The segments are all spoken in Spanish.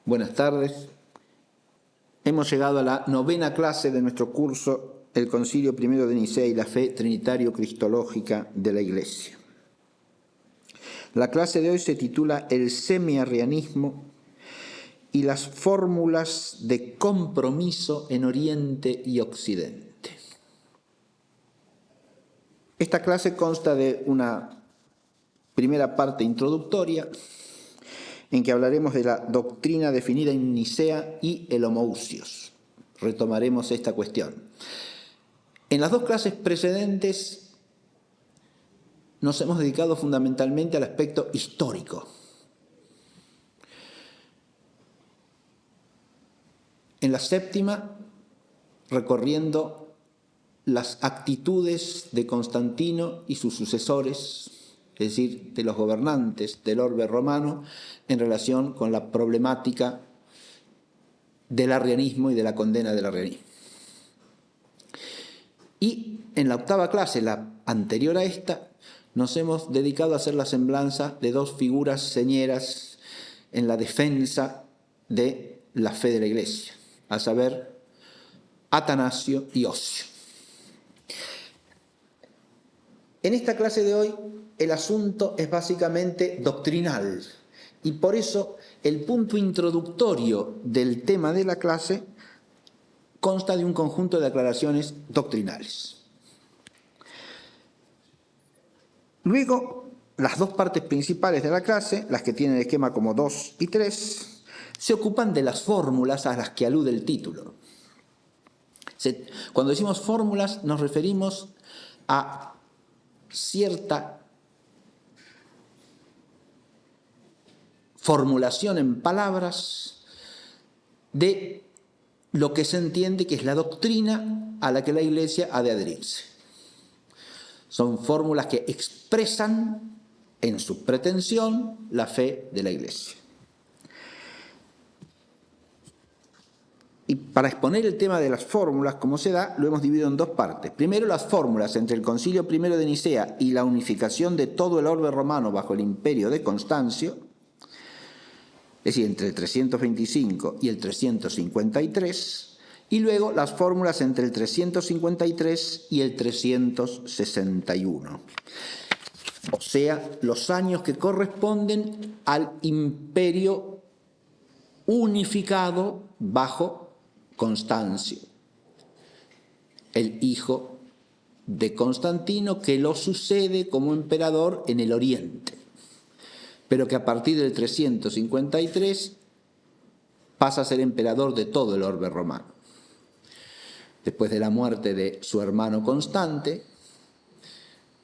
Buenas tardes. Hemos llegado a la 9ª clase de nuestro curso, el Concilio I de Nicea y la fe trinitario-cristológica de la Iglesia. La clase de hoy se titula El semiarrianismo y las fórmulas de compromiso en Oriente y Occidente. Esta clase consta de una primera parte introductoria, en que hablaremos de la doctrina definida en Nicea y el homoousios. Retomaremos esta cuestión. En las dos clases precedentes nos hemos dedicado fundamentalmente al aspecto histórico. En la séptima, recorriendo las actitudes de Constantino y sus sucesores, es decir, de los gobernantes del orbe romano, en relación con la problemática del arrianismo y de la condena del arrianismo. Y en la octava clase, la anterior a esta, nos hemos dedicado a hacer la semblanza de dos figuras señeras en la defensa de la fe de la Iglesia, a saber, Atanasio y Osio. En esta clase de hoy, el asunto es básicamente doctrinal y por eso el punto introductorio del tema de la clase consta de un conjunto de aclaraciones doctrinales. Luego, las dos partes principales de la clase, las que tienen el esquema como 2 y 3, se ocupan de las fórmulas a las que alude el título. Cuando decimos fórmulas nos referimos a cierta formulación en palabras de lo que se entiende que es la doctrina a la que la Iglesia ha de adherirse. Son fórmulas que expresan en su pretensión la fe de la Iglesia. Y para exponer el tema de las fórmulas, como se da, lo hemos dividido en dos partes. Primero, las fórmulas entre el Concilio I de Nicea y la unificación de todo el orbe romano bajo el imperio de Constancio, es decir, entre el 325 y el 353, y luego las fórmulas entre el 353 y el 361. O sea, los años que corresponden al imperio unificado bajo Constancio, el hijo de Constantino, que lo sucede como emperador en el Oriente, pero que a partir del 353 pasa a ser emperador de todo el orbe romano. Después de la muerte de su hermano Constante,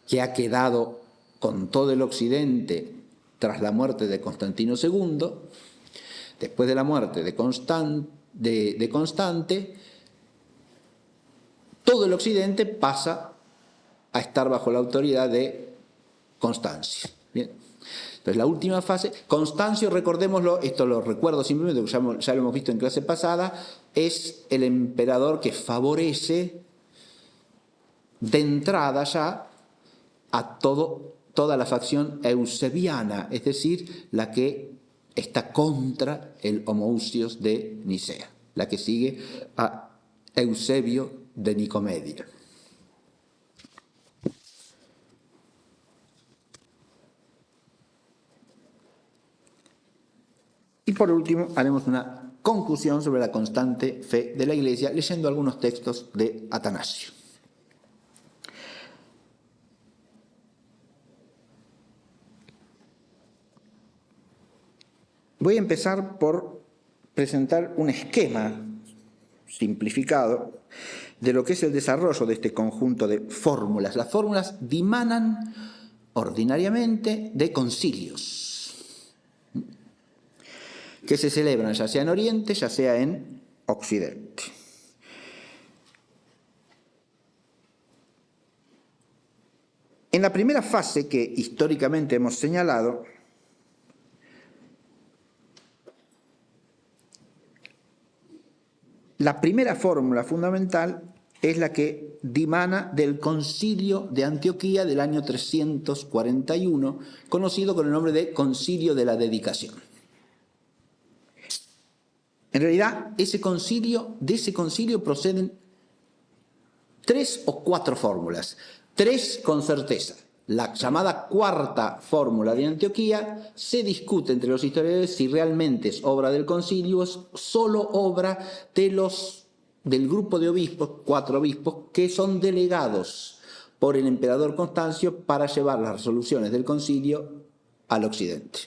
que ha quedado con todo el occidente tras la muerte de Constantino II, después de la muerte de Constante, todo el occidente pasa a estar bajo la autoridad de Constancio. Bien. Entonces, la última fase, Constancio, recordémoslo, esto lo recuerdo simplemente porque ya lo hemos visto en clase pasada, es el emperador que favorece de entrada ya a toda la facción eusebiana, es decir, la que está contra el homoousios de Nicea, la que sigue a Eusebio de Nicomedia. Y por último, haremos una conclusión sobre la constante fe de la Iglesia, leyendo algunos textos de Atanasio. Voy a empezar por presentar un esquema simplificado de lo que es el desarrollo de este conjunto de fórmulas. Las fórmulas dimanan ordinariamente de concilios que se celebran ya sea en Oriente, ya sea en Occidente. En la primera fase que históricamente hemos señalado, la primera fórmula fundamental es la que dimana del Concilio de Antioquía del año 341, conocido con el nombre de Concilio de la Dedicación. En realidad, de ese concilio proceden 3 o 4 fórmulas, 3 con certeza. La llamada cuarta fórmula de Antioquía se discute entre los historiadores si realmente es obra del concilio o es solo obra del grupo de obispos, 4 obispos, que son delegados por el emperador Constancio para llevar las resoluciones del concilio al occidente.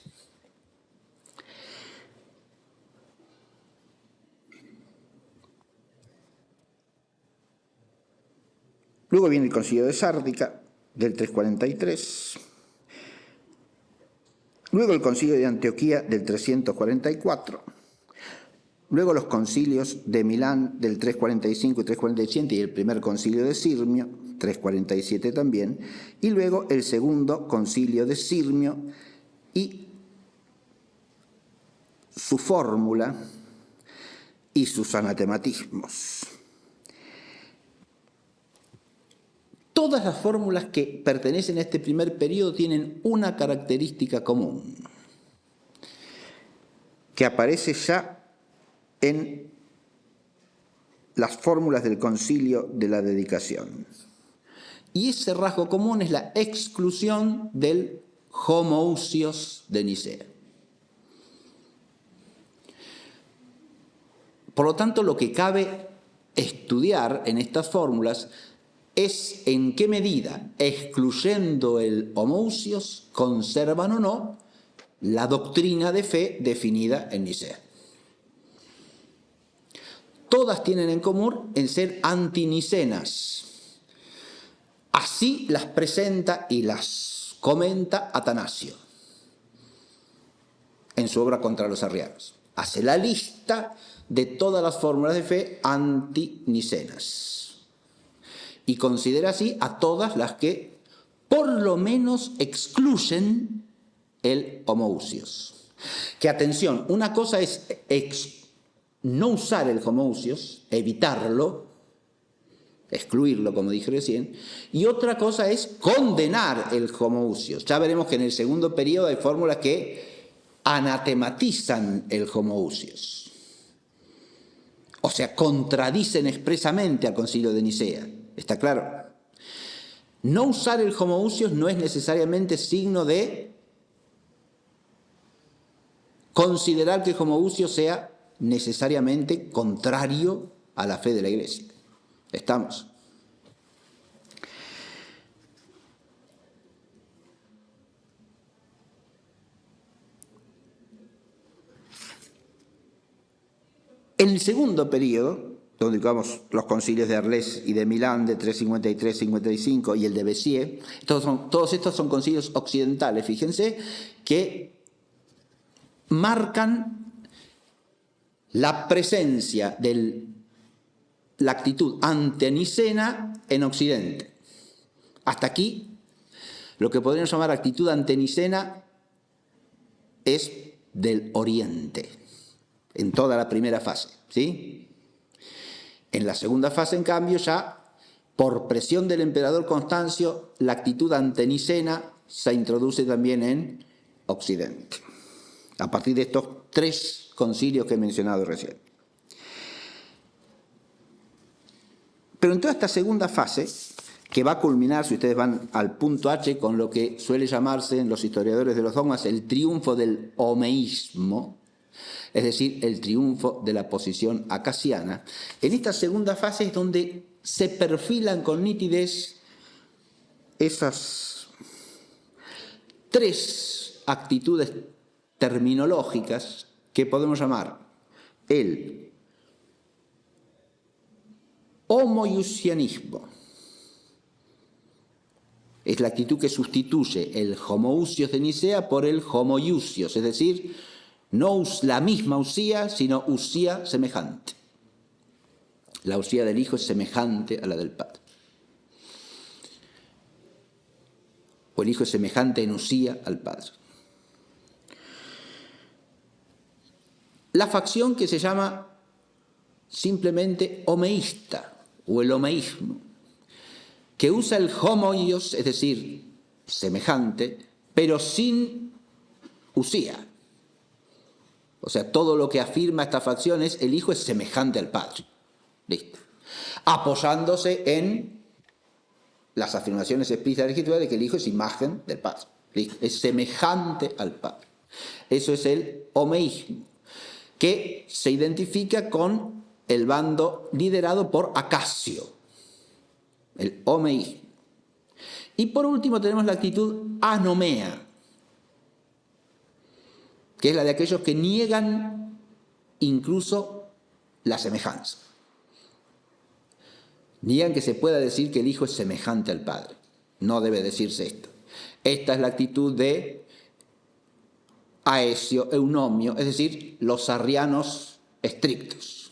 Luego viene el concilio de Sárdica, del 343. Luego el concilio de Antioquía, del 344. Luego los concilios de Milán, del 345 y 347, y el primer concilio de Sirmio, 347 también. Y luego el segundo concilio de Sirmio y su fórmula y sus anatematismos. Todas las fórmulas que pertenecen a este primer periodo tienen una característica común, que aparece ya en las fórmulas del concilio de la dedicación. Y ese rasgo común es la exclusión del homoousios de Nicea. Por lo tanto, lo que cabe estudiar en estas fórmulas es en qué medida, excluyendo el homoousios, conservan o no la doctrina de fe definida en Nicea. Todas tienen en común en ser antinicenas. Así las presenta y las comenta Atanasio en su obra Contra los Arrianos. Hace la lista de todas las fórmulas de fe antinicenas y considera así a todas las que por lo menos excluyen el homoousios. Que atención, una cosa es no usar el homoousios, evitarlo, excluirlo, como dije recién, y otra cosa es condenar el homoousios. Ya veremos que en el segundo periodo hay fórmulas que anatematizan el homoousios, o sea, contradicen expresamente al concilio de Nicea. ¿Está claro? No usar el homoousios no es necesariamente signo de considerar que el homoousios sea necesariamente contrario a la fe de la Iglesia. ¿Estamos? En el segundo periodo, donde digamos los concilios de Arles y de Milán de 353-55 y el de Béziers, todos estos son concilios occidentales, fíjense, que marcan la presencia de la actitud antenicena en Occidente. Hasta aquí, lo que podríamos llamar actitud antenicena es del Oriente, en toda la primera fase, ¿sí? En la segunda fase, en cambio, ya por presión del emperador Constancio, la actitud antenicena se introduce también en Occidente, a partir de estos 3 concilios que he mencionado recién. Pero en toda esta segunda fase, que va a culminar, si ustedes van al punto H, con lo que suele llamarse en los historiadores de los dogmas el triunfo del homeísmo, es decir, el triunfo de la posición acasiana. En esta segunda fase es donde se perfilan con nitidez esas 3 actitudes terminológicas que podemos llamar el homoiusianismo. Es la actitud que sustituye el homoousios de Nicea por el homoiusios, es decir, no la misma usía, sino usía semejante. La usía del Hijo es semejante a la del Padre. O el Hijo es semejante en usía al Padre. La facción que se llama simplemente homeísta, o el homeísmo, que usa el homoios, es decir, semejante, pero sin usía. O sea, todo lo que afirma esta facción es el Hijo es semejante al Padre. Listo. Apoyándose en las afirmaciones explícitas de la Escritura de que el Hijo es imagen del Padre. ¿Listo? Es semejante al Padre. Eso es el homeísmo, que se identifica con el bando liderado por Acacio, el homeísmo. Y por último tenemos la actitud anomea, que es la de aquellos que niegan incluso la semejanza. Niegan que se pueda decir que el Hijo es semejante al Padre. No debe decirse esto. Esta es la actitud de Aesio, Eunomio, es decir, los arrianos estrictos.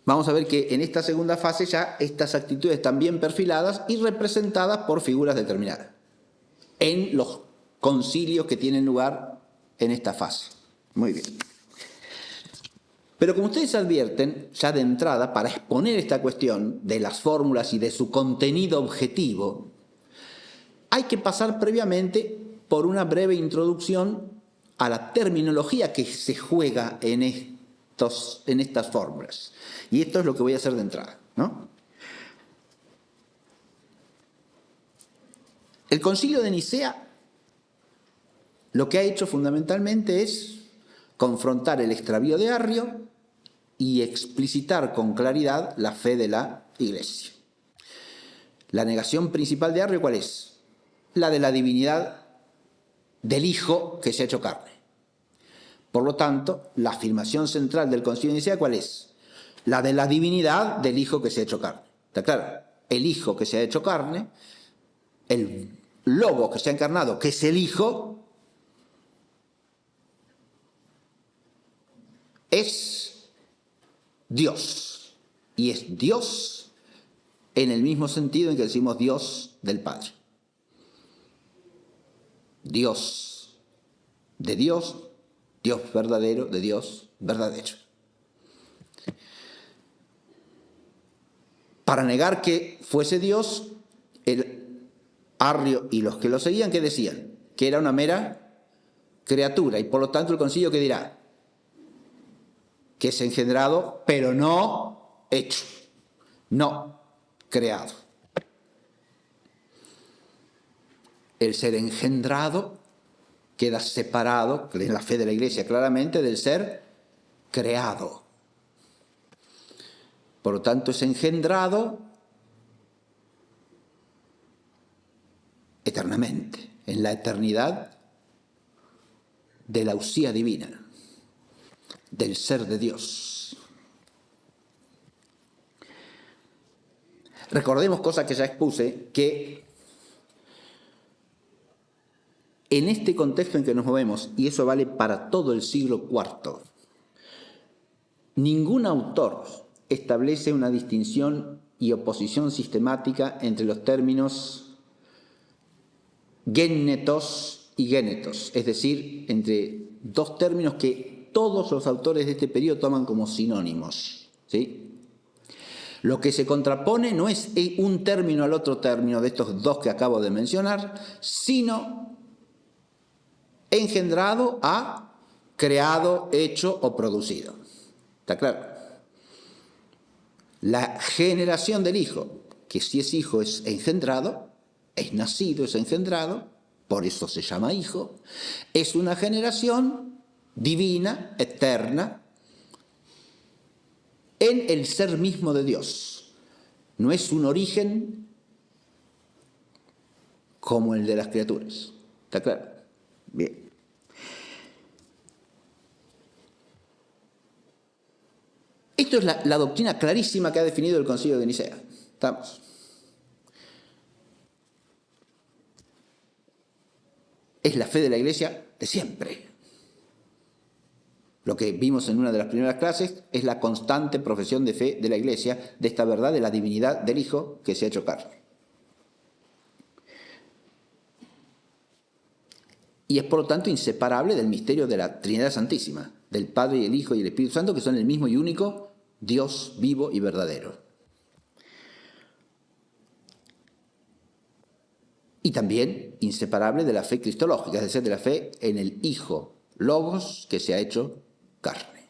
Vamos a ver que en esta segunda fase ya estas actitudes están bien perfiladas y representadas por figuras determinadas en los concilios que tienen lugar en esta fase. Muy bien. Pero como ustedes advierten, ya de entrada, para exponer esta cuestión de las fórmulas y de su contenido objetivo, hay que pasar previamente por una breve introducción a la terminología que se juega en estas fórmulas. Y esto es lo que voy a hacer de entrada, ¿no? El Concilio de Nicea lo que ha hecho fundamentalmente es confrontar el extravío de Arrio y explicitar con claridad la fe de la Iglesia. La negación principal de Arrio, ¿cuál es? La de la divinidad del Hijo que se ha hecho carne. Por lo tanto, la afirmación central del Concilio de Nicea, ¿cuál es? La de la divinidad del Hijo que se ha hecho carne. ¿Está claro? El Hijo que se ha hecho carne, el Logo que se ha encarnado, que es el Hijo, es Dios. Y es Dios en el mismo sentido en que decimos Dios del Padre. Dios de Dios, Dios verdadero de Dios verdadero. Para negar que fuese Dios, el Arrio y los que lo seguían, ¿qué decían? Que era una mera criatura, y por lo tanto el concilio, ¿qué dirá? Que es engendrado, pero no hecho, no creado. El ser engendrado queda separado, en la fe de la Iglesia claramente, del ser creado. Por lo tanto, es engendrado eternamente, en la eternidad de la usía divina, del ser de Dios. Recordemos, cosa que ya expuse, que en este contexto en que nos movemos, y eso vale para todo el siglo IV, ningún autor establece una distinción y oposición sistemática entre los términos génetos y génetos, es decir, entre dos términos que todos los autores de este periodo toman como sinónimos, ¿sí? Lo que se contrapone no es un término al otro término de estos dos que acabo de mencionar, sino engendrado a creado, hecho o producido. ¿Está claro? La generación del Hijo, que si es Hijo es engendrado, es nacido, es engendrado, por eso se llama Hijo, es una generación divina, eterna, en el ser mismo de Dios. No es un origen como el de las criaturas. ¿Está claro? Bien. Esto es la doctrina clarísima que ha definido el Concilio de Nicea. ¿Estamos? Es la fe de la Iglesia de siempre. Lo que vimos en una de las primeras clases es la constante profesión de fe de la Iglesia de esta verdad de la divinidad del Hijo que se ha hecho carne. Y es por lo tanto inseparable del misterio de la Trinidad Santísima, del Padre y el Hijo y el Espíritu Santo, que son el mismo y único Dios vivo y verdadero. y también inseparable de la fe cristológica, es decir, de la fe en el Hijo, Logos, que se ha hecho carne.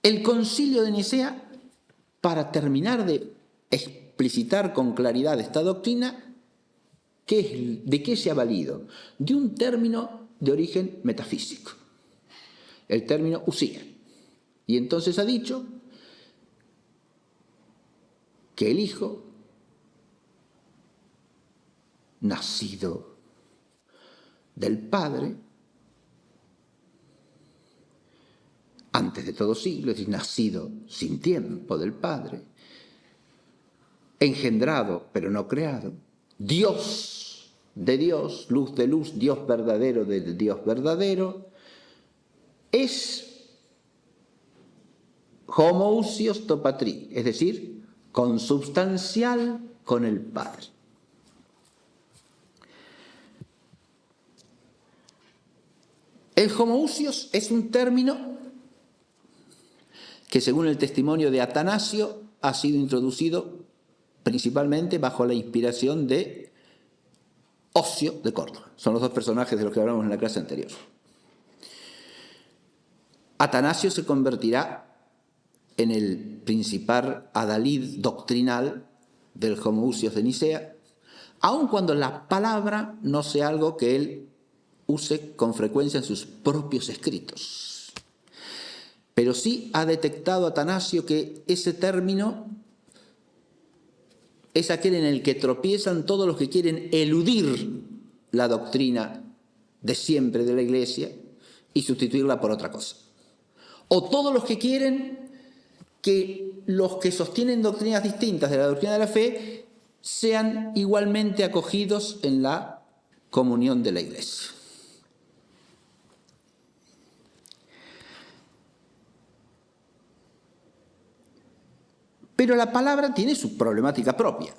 El Concilio de Nicea, para terminar de explicitar con claridad esta doctrina, ¿de qué se ha valido? De un término de origen metafísico, el término usía. Y entonces ha dicho que el Hijo, nacido del Padre, antes de todo siglo, es decir, nacido sin tiempo del Padre, engendrado pero no creado, Dios de Dios, luz de luz, Dios verdadero de Dios verdadero, es homoousios to patri, es decir, consubstancial con el Padre. El homoousios es un término que, según el testimonio de Atanasio, ha sido introducido principalmente bajo la inspiración de Osio de Córdoba. Son los dos personajes de los que hablamos en la clase anterior. Atanasio se convertirá en el principal adalid doctrinal del homoousios de Nicea, aun cuando la palabra no sea algo que él use con frecuencia en sus propios escritos. Pero sí ha detectado Atanasio que ese término es aquel en el que tropiezan todos los que quieren eludir la doctrina de siempre de la Iglesia y sustituirla por otra cosa. O todos los que quieren que los que sostienen doctrinas distintas de la doctrina de la fe sean igualmente acogidos en la comunión de la Iglesia. Pero la palabra tiene su problemática propia.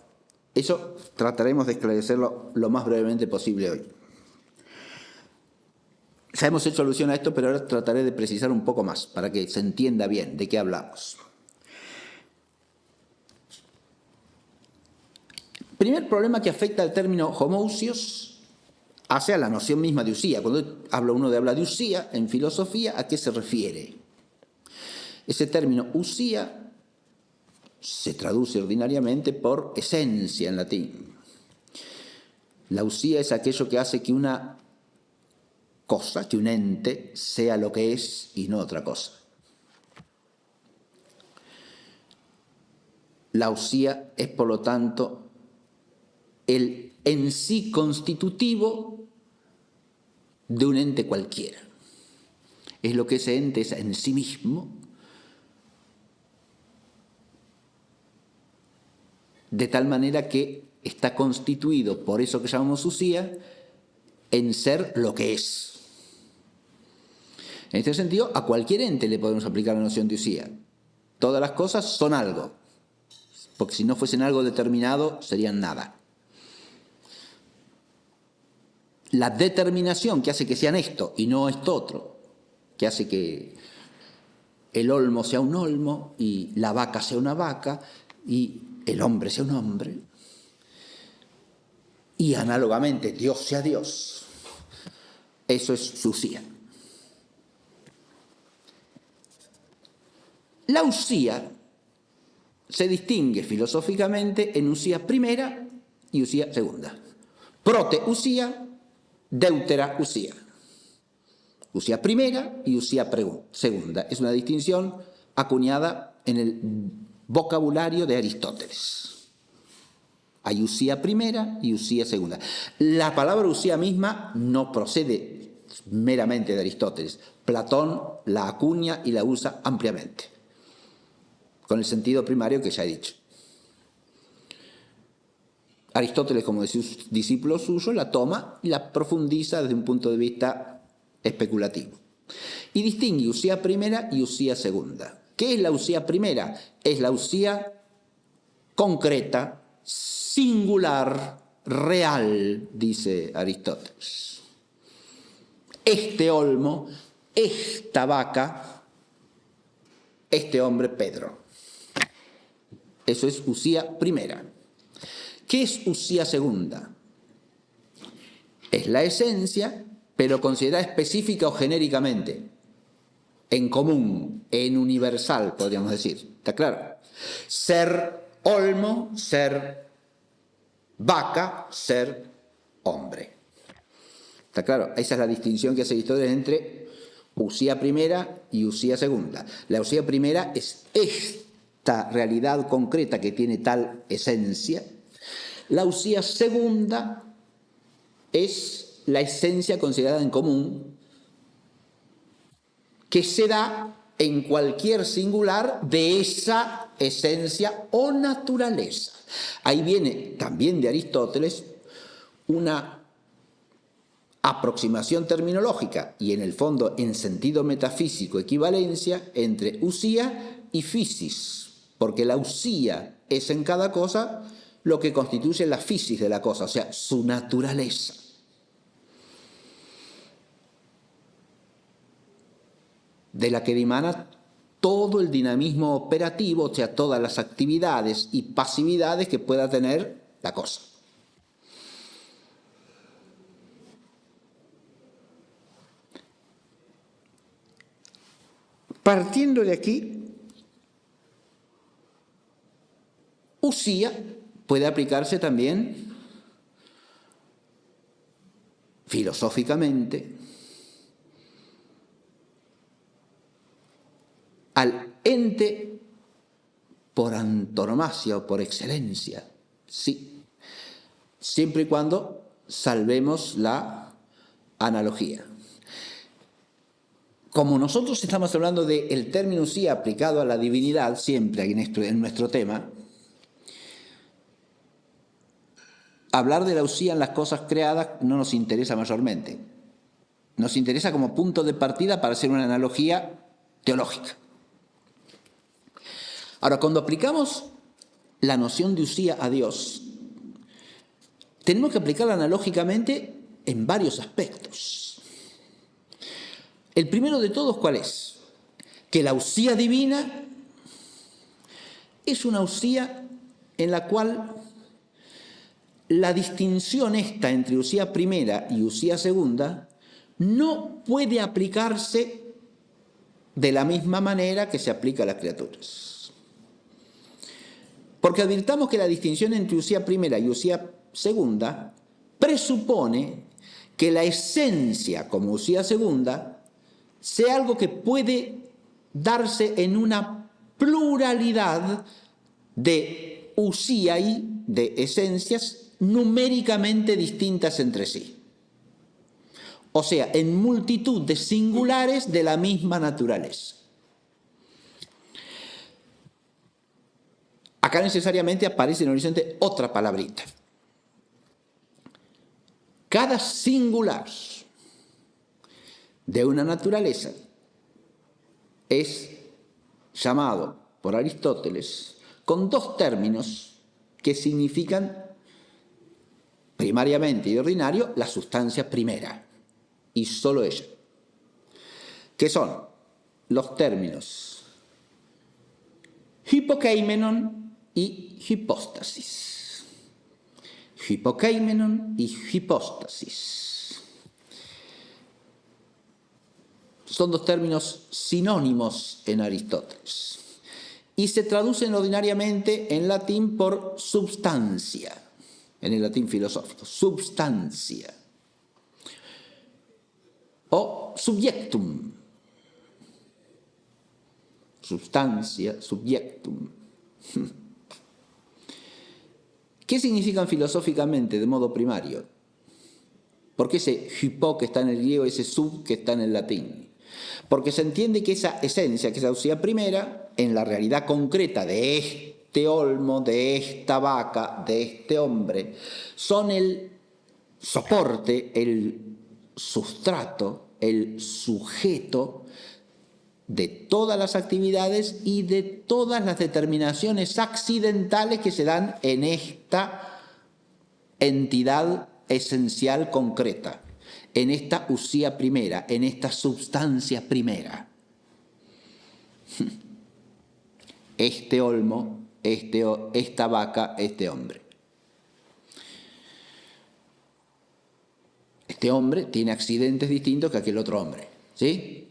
Eso trataremos de esclarecerlo lo más brevemente posible hoy. Ya hemos hecho alusión a esto, pero ahora trataré de precisar un poco más para que se entienda bien de qué hablamos. El primer problema que afecta al término homoousios hace a la noción misma de usía. Cuando habla de usía en filosofía, ¿a qué se refiere? Ese término usía se traduce ordinariamente por esencia en latín. La usía es aquello que hace que una cosa, que un ente, sea lo que es y no otra cosa. La usía es, por lo tanto, el en sí constitutivo de un ente cualquiera. Es lo que ese ente es en sí mismo, de tal manera que está constituido por eso que llamamos usía en ser lo que es. En este sentido, a cualquier ente le podemos aplicar la noción de usía. Todas las cosas son algo, porque si no fuesen algo determinado, serían nada. La determinación que hace que sean esto y no esto otro, que hace que el olmo sea un olmo y la vaca sea una vaca y el hombre sea un hombre, y análogamente Dios sea Dios, eso es su usía. La usía se distingue filosóficamente en usía primera y usía segunda. Prote usía, deutera usía. Usía primera y usía segunda. Es una distinción acuñada en el vocabulario de Aristóteles. Hay usía primera y usía segunda. La palabra usía misma no procede meramente de Aristóteles. Platón la acuña y la usa ampliamente, con el sentido primario que ya he dicho. Aristóteles, como discípulo suyo, la toma y la profundiza desde un punto de vista especulativo. Y distingue usía primera y usía segunda. ¿Qué es la usía primera? Es la usía concreta, singular, real, dice Aristóteles. Este olmo, esta vaca, este hombre Pedro. Eso es usía primera. ¿Qué es usía segunda? Es la esencia, pero considerada específica o genéricamente, en común, en universal, podríamos decir. ¿Está claro? Ser olmo, ser vaca, ser hombre. ¿Está claro? Esa es la distinción que hace Aristóteles entre usía primera y usía segunda. La usía primera es esta realidad concreta que tiene tal esencia. La usía segunda es la esencia considerada en común que se da en cualquier singular de esa esencia o naturaleza. Ahí viene también de Aristóteles una aproximación terminológica y en el fondo en sentido metafísico equivalencia entre usía y physis, porque la usía es en cada cosa lo que constituye la physis de la cosa, o sea, su naturaleza. De la que dimana todo el dinamismo operativo, o sea, todas las actividades y pasividades que pueda tener la cosa. Partiendo de aquí, usía puede aplicarse también filosóficamente al ente por antonomasia o por excelencia, sí, siempre y cuando salvemos la analogía. Como nosotros estamos hablando del término usía aplicado a la divinidad, siempre en nuestro tema, hablar de la usía en las cosas creadas no nos interesa mayormente. Nos interesa como punto de partida para hacer una analogía teológica. Ahora, cuando aplicamos la noción de usía a Dios, tenemos que aplicarla analógicamente en varios aspectos. El primero de todos, ¿cuál es? Que la usía divina es una usía en la cual la distinción esta entre usía primera y usía segunda no puede aplicarse de la misma manera que se aplica a las criaturas. Porque advirtamos que la distinción entre usía primera y usía segunda presupone que la esencia como usía segunda sea algo que puede darse en una pluralidad de usía y de esencias numéricamente distintas entre sí. O sea, en multitud de singulares de la misma naturaleza. Acá necesariamente aparece en el horizonte otra palabrita. Cada singular de una naturaleza es llamado por Aristóteles con dos términos que significan primariamente y de ordinario la sustancia primera y solo ella, que son los términos hipokeimenon y hipóstasis. Hipokeimenon y hipóstasis. Son dos términos sinónimos en Aristóteles y se traducen ordinariamente en latín por substancia, en el latín filosófico, substancia o subjectum, substancia, subjectum. ¿Qué significan filosóficamente de modo primario? ¿Por qué ese hypo que está en el griego y ese sub que está en el latín? Porque se entiende que esa esencia, que es la usía primera, en la realidad concreta de este olmo, de esta vaca, de este hombre, son el soporte, el sustrato, el sujeto de todas las actividades y de todas las determinaciones accidentales que se dan en esta entidad esencial concreta, en esta usía primera, en esta substancia primera. Este olmo esta vaca, este hombre. Este hombre tiene accidentes distintos que aquel otro hombre, ¿sí?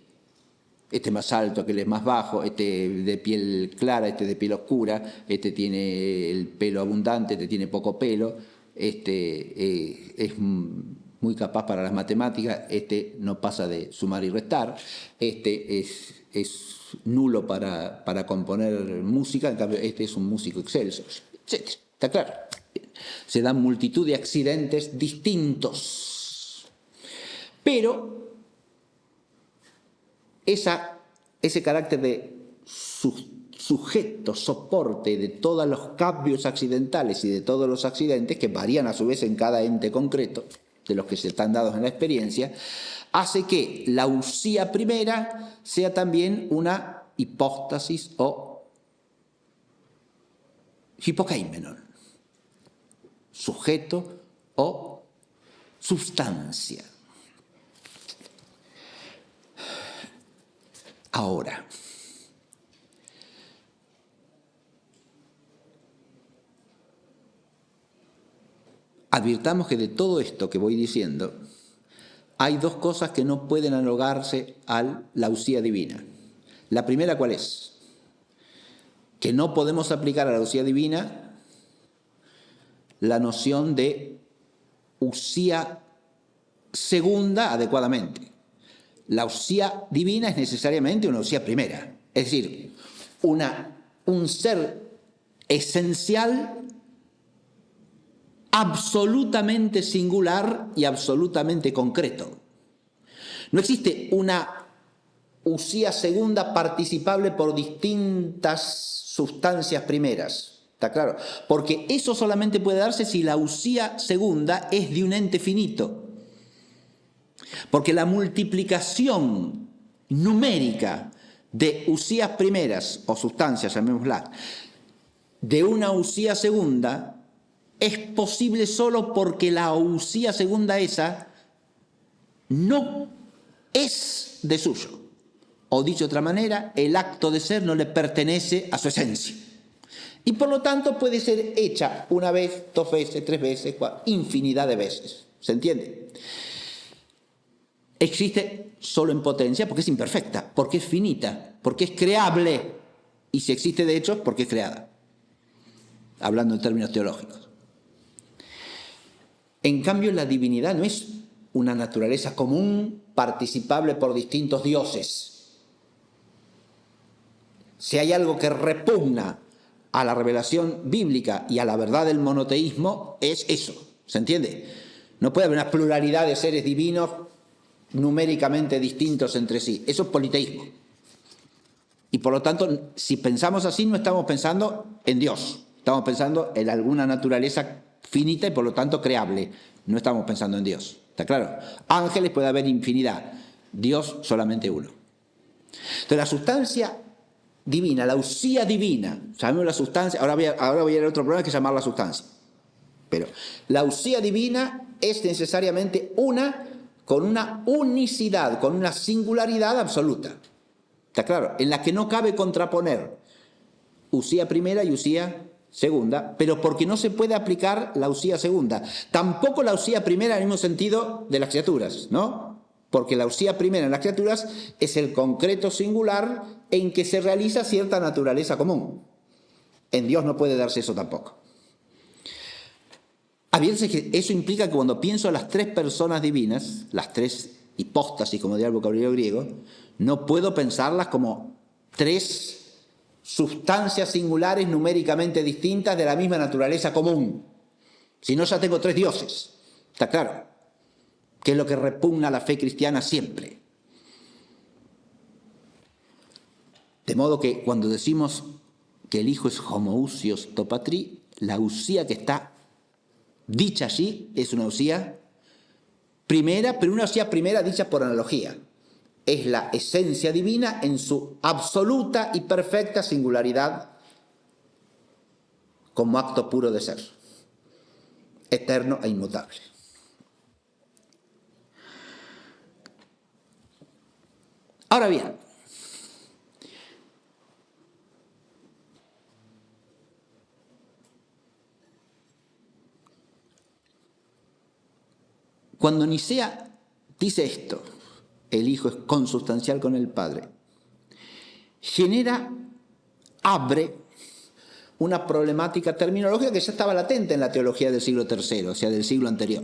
Este más alto, aquel es más bajo, este de piel clara, este de piel oscura, este tiene el pelo abundante, este tiene poco pelo, este es muy capaz para las matemáticas, este no pasa de sumar y restar, este es nulo para componer música, en cambio este es un músico excelso, etc. ¿Está claro? Se dan multitud de accidentes distintos. Pero ese carácter de sujeto, soporte de todos los cambios accidentales y de todos los accidentes, que varían a su vez en cada ente concreto, de los que se están dados en la experiencia, hace que la usía primera sea también una hipóstasis o hipokeimenon, sujeto o sustancia. Ahora, advirtamos que de todo esto que voy diciendo, hay dos cosas que no pueden analogarse a la usía divina. La primera, ¿cuál es? Que no podemos aplicar a la usía divina la noción de usía segunda adecuadamente. La usía divina es necesariamente una usía primera, es decir, un ser esencial, absolutamente singular y absolutamente concreto. No existe una usía segunda participable por distintas sustancias primeras, ¿está claro? Porque eso solamente puede darse si la usía segunda es de un ente finito. Porque la multiplicación numérica de usías primeras, o sustancias, llamémosla, de una usía segunda, es posible solo porque la usía segunda esa no es de suyo. O dicho de otra manera, el acto de ser no le pertenece a su esencia. Y por lo tanto puede ser hecha una vez, dos veces, tres veces, infinidad de veces. ¿Se entiende? Existe solo en potencia porque es imperfecta, porque es finita, porque es creable. Y si existe de hecho, porque es creada. Hablando en términos teológicos. En cambio, la divinidad no es una naturaleza común participable por distintos dioses. Si hay algo que repugna a la revelación bíblica y a la verdad del monoteísmo, es eso. ¿Se entiende? No puede haber una pluralidad de seres divinos numéricamente distintos entre sí. Eso es politeísmo. Y por lo tanto, si pensamos así, no estamos pensando en Dios. Estamos pensando en alguna naturaleza finita y por lo tanto creable. No estamos pensando en Dios. ¿Está claro? Ángeles puede haber infinidad. Dios solamente uno. Entonces la sustancia divina, la usía divina, sabemos la sustancia, ahora voy a ir a otro problema que es llamar la sustancia. Pero la usía divina es necesariamente una con una unicidad, con una singularidad absoluta. ¿Está claro? En la que no cabe contraponer usía primera y usía segunda, pero porque no se puede aplicar la usía segunda. Tampoco la usía primera en el mismo sentido de las criaturas, ¿no? Porque la usía primera en las criaturas es el concreto singular en que se realiza cierta naturaleza común. En Dios no puede darse eso tampoco. Aviérse que eso implica que cuando pienso en las tres personas divinas, las tres hipóstasis, como diría el vocabulario griego, no puedo pensarlas como tres sustancias singulares numéricamente distintas de la misma naturaleza común. Si no, ya tengo tres dioses. ¿Está claro? Que es lo que repugna a la fe cristiana siempre. De modo que cuando decimos que el Hijo es homoousios to patri, la usía que está dicha allí es una usía primera, pero una usía primera dicha por analogía. Es la esencia divina en su absoluta y perfecta singularidad como acto puro de ser, eterno e inmutable. Ahora bien, Cuando Nicea dice esto, el Hijo es consubstancial con el Padre, abre una problemática terminológica que ya estaba latente en la teología del siglo III, o sea, del siglo anterior,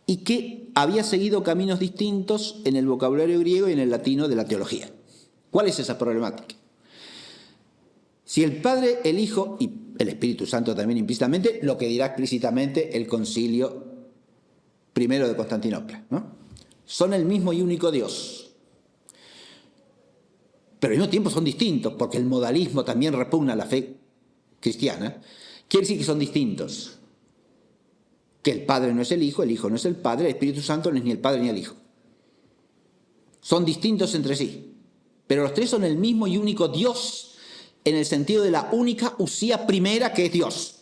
y que había seguido caminos distintos en el vocabulario griego y en el latino de la teología. ¿Cuál es esa problemática? Si el Padre, el Hijo y el Espíritu Santo también implícitamente, lo que dirá explícitamente el Concilio I de Constantinopla, ¿no? Son el mismo y único Dios. Pero al mismo tiempo son distintos, porque el modalismo también repugna a la fe cristiana. Quiere decir que son distintos. Que el Padre no es el Hijo no es el Padre, el Espíritu Santo no es ni el Padre ni el Hijo. Son distintos entre sí. Pero los tres son el mismo y único Dios, en el sentido de la única usía primera que es Dios.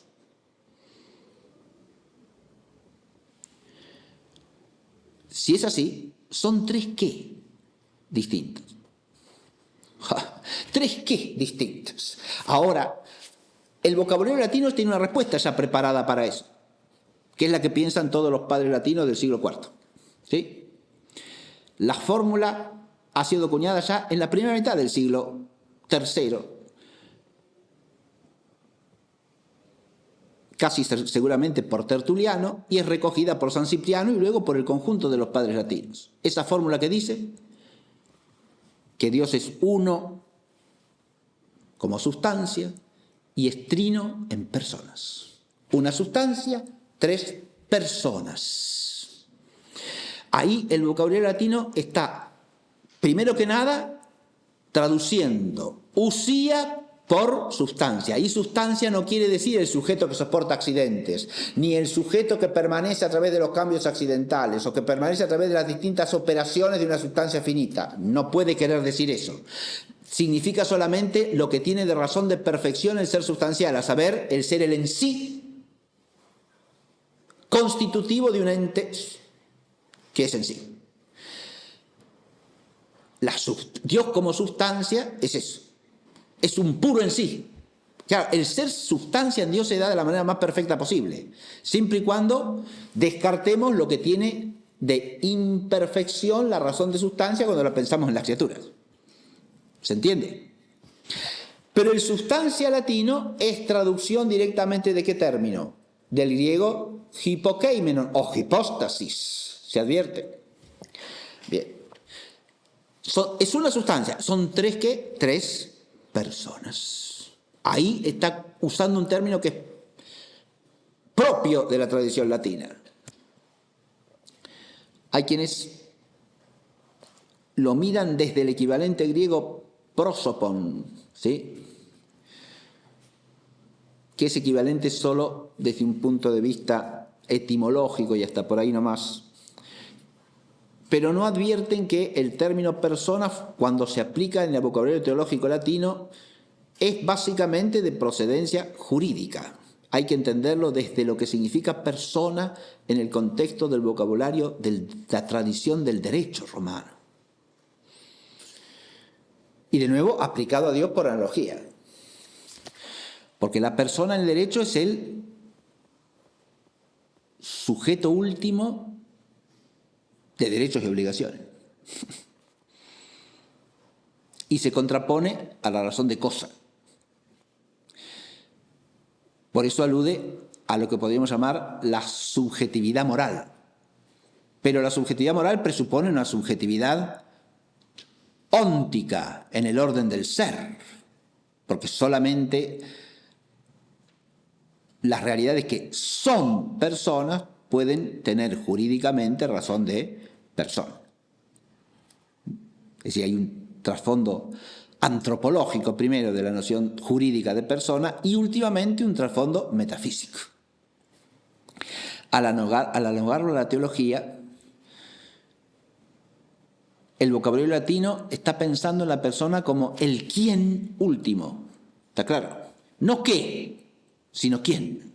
Si es así, ¿son tres qué distintos? ¿Tres qué distintos? Ahora, el vocabulario latino tiene una respuesta ya preparada para eso, que es la que piensan todos los padres latinos del siglo IV. ¿Sí? La fórmula ha sido acuñada ya en la primera mitad del siglo III, casi seguramente por Tertuliano, y es recogida por San Cipriano y luego por el conjunto de los padres latinos. Esa fórmula que dice que Dios es uno como sustancia y es trino en personas. Una sustancia, tres personas. Ahí el vocabulario latino está, primero que nada, traduciendo usía por sustancia. Y sustancia no quiere decir el sujeto que soporta accidentes, ni el sujeto que permanece a través de los cambios accidentales o que permanece a través de las distintas operaciones de una sustancia finita. No puede querer decir eso. Significa solamente lo que tiene de razón de perfección el ser sustancial, a saber, el ser el en sí, constitutivo de un ente que es en sí. Dios como sustancia es eso. Es un puro en sí. Claro, el ser sustancia en Dios se da de la manera más perfecta posible, siempre y cuando descartemos lo que tiene de imperfección la razón de sustancia cuando la pensamos en las criaturas. ¿Se entiende? Pero el sustancia latino es traducción directamente ¿de qué término? Del griego hipokeimenon o hipóstasis. ¿Se advierte? Bien. Es una sustancia. ¿Son tres qué? Tres personas. Ahí está usando un término que es propio de la tradición latina. Hay quienes lo miran desde el equivalente griego prosopon, ¿sí? Que es equivalente solo desde un punto de vista etimológico y hasta por ahí nomás. Pero no advierten que el término persona, cuando se aplica en el vocabulario teológico latino, es básicamente de procedencia jurídica. Hay que entenderlo desde lo que significa persona en el contexto del vocabulario de la tradición del derecho romano. Y de nuevo, aplicado a Dios por analogía. Porque la persona en el derecho es el sujeto último de derechos y obligaciones. Y se contrapone a la razón de cosa. Por eso alude a lo que podríamos llamar la subjetividad moral. Pero la subjetividad moral presupone una subjetividad óntica en el orden del ser, porque solamente las realidades que son personas pueden tener jurídicamente razón de persona. Es decir, hay un trasfondo antropológico primero de la noción jurídica de persona y últimamente un trasfondo metafísico. Al alargarlo a la teología, el vocabulario latino está pensando en la persona como el quién último. ¿Está claro? No qué, sino quién.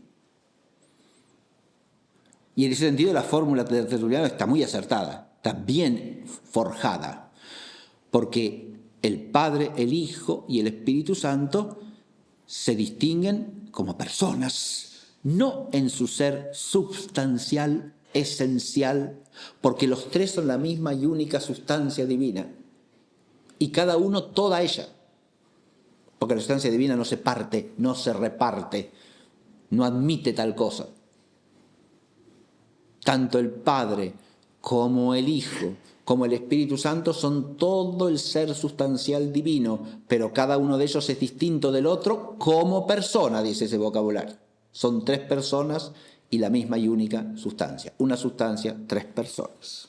Y en ese sentido la fórmula de Tertuliano está muy acertada, está bien forjada, porque el Padre, el Hijo y el Espíritu Santo se distinguen como personas no en su ser substancial, esencial, porque los tres son la misma y única sustancia divina, y cada uno toda ella, porque la sustancia divina no se parte, no se reparte, no admite tal cosa. Tanto el Padre como el Hijo, como el Espíritu Santo son todo el ser sustancial divino, pero cada uno de ellos es distinto del otro como persona, dice ese vocabulario. Son tres personas y la misma y única sustancia. Una sustancia, tres personas.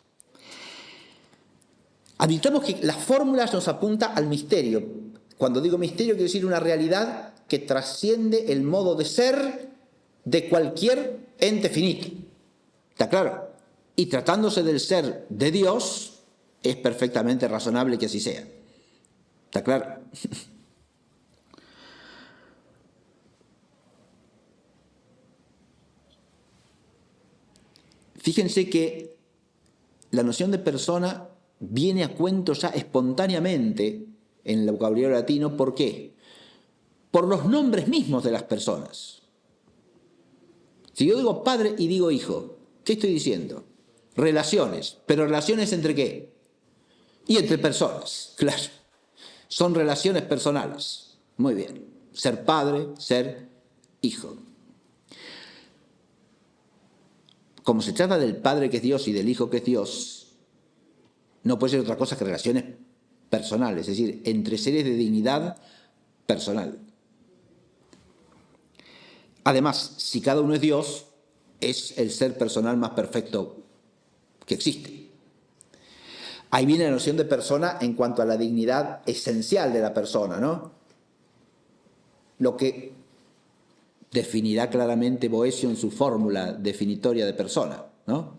Advirtamos que la fórmula nos apunta al misterio. Cuando digo misterio, quiero decir una realidad que trasciende el modo de ser de cualquier ente finito. ¿Está claro? Y tratándose del ser de Dios, es perfectamente razonable que así sea. ¿Está claro? Fíjense que la noción de persona viene a cuento ya espontáneamente en el vocabulario latino. ¿Por qué? Por los nombres mismos de las personas. Si yo digo padre y digo hijo, ¿qué estoy diciendo? Relaciones. ¿Pero relaciones entre qué? Y entre personas, claro. Son relaciones personales. Muy bien. Ser padre, ser hijo. Como se trata del Padre que es Dios y del Hijo que es Dios, no puede ser otra cosa que relaciones personales, es decir, entre seres de dignidad personal. Además, si cada uno es Dios, es el ser personal más perfecto que existe. Ahí viene la noción de persona en cuanto a la dignidad esencial de la persona, ¿no? Lo que definirá claramente Boecio en su fórmula definitoria de persona, ¿no?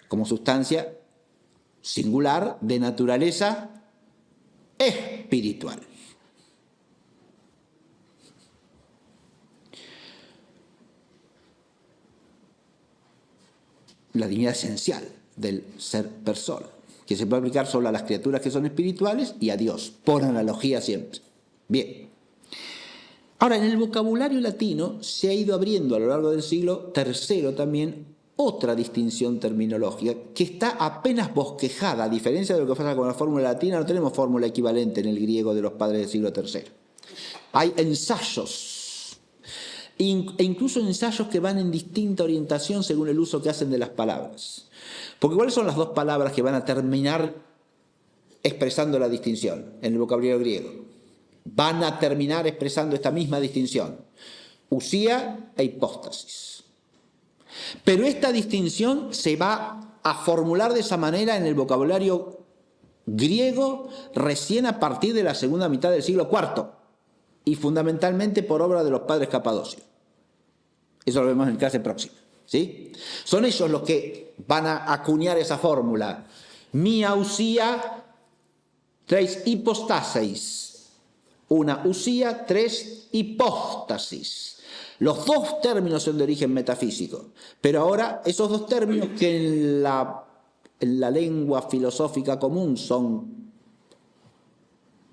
Como sustancia singular de naturaleza espiritual. La dignidad esencial del ser persona, que se puede aplicar solo a las criaturas que son espirituales y a Dios, por analogía siempre. Bien. Ahora, en el vocabulario latino se ha ido abriendo a lo largo del siglo III también otra distinción terminológica que está apenas bosquejada, a diferencia de lo que pasa con la fórmula latina. No tenemos fórmula equivalente en el griego de los padres del siglo III. Hay ensayos, e incluso ensayos que van en distinta orientación según el uso que hacen de las palabras. Porque ¿cuáles son las dos palabras que van a terminar expresando la distinción en el vocabulario griego? Van a terminar expresando esta misma distinción: usía e hipóstasis. Pero esta distinción se va a formular de esa manera en el vocabulario griego recién a partir de la segunda mitad del siglo IV y fundamentalmente por obra de los padres Capadocios. Eso lo vemos en clase próxima, ¿sí? Son ellos los que van a acuñar esa fórmula: mia usía, tres hipostasis. Una usía, tres hipóstasis. Los dos términos son de origen metafísico, pero ahora esos dos términos que en la lengua filosófica común son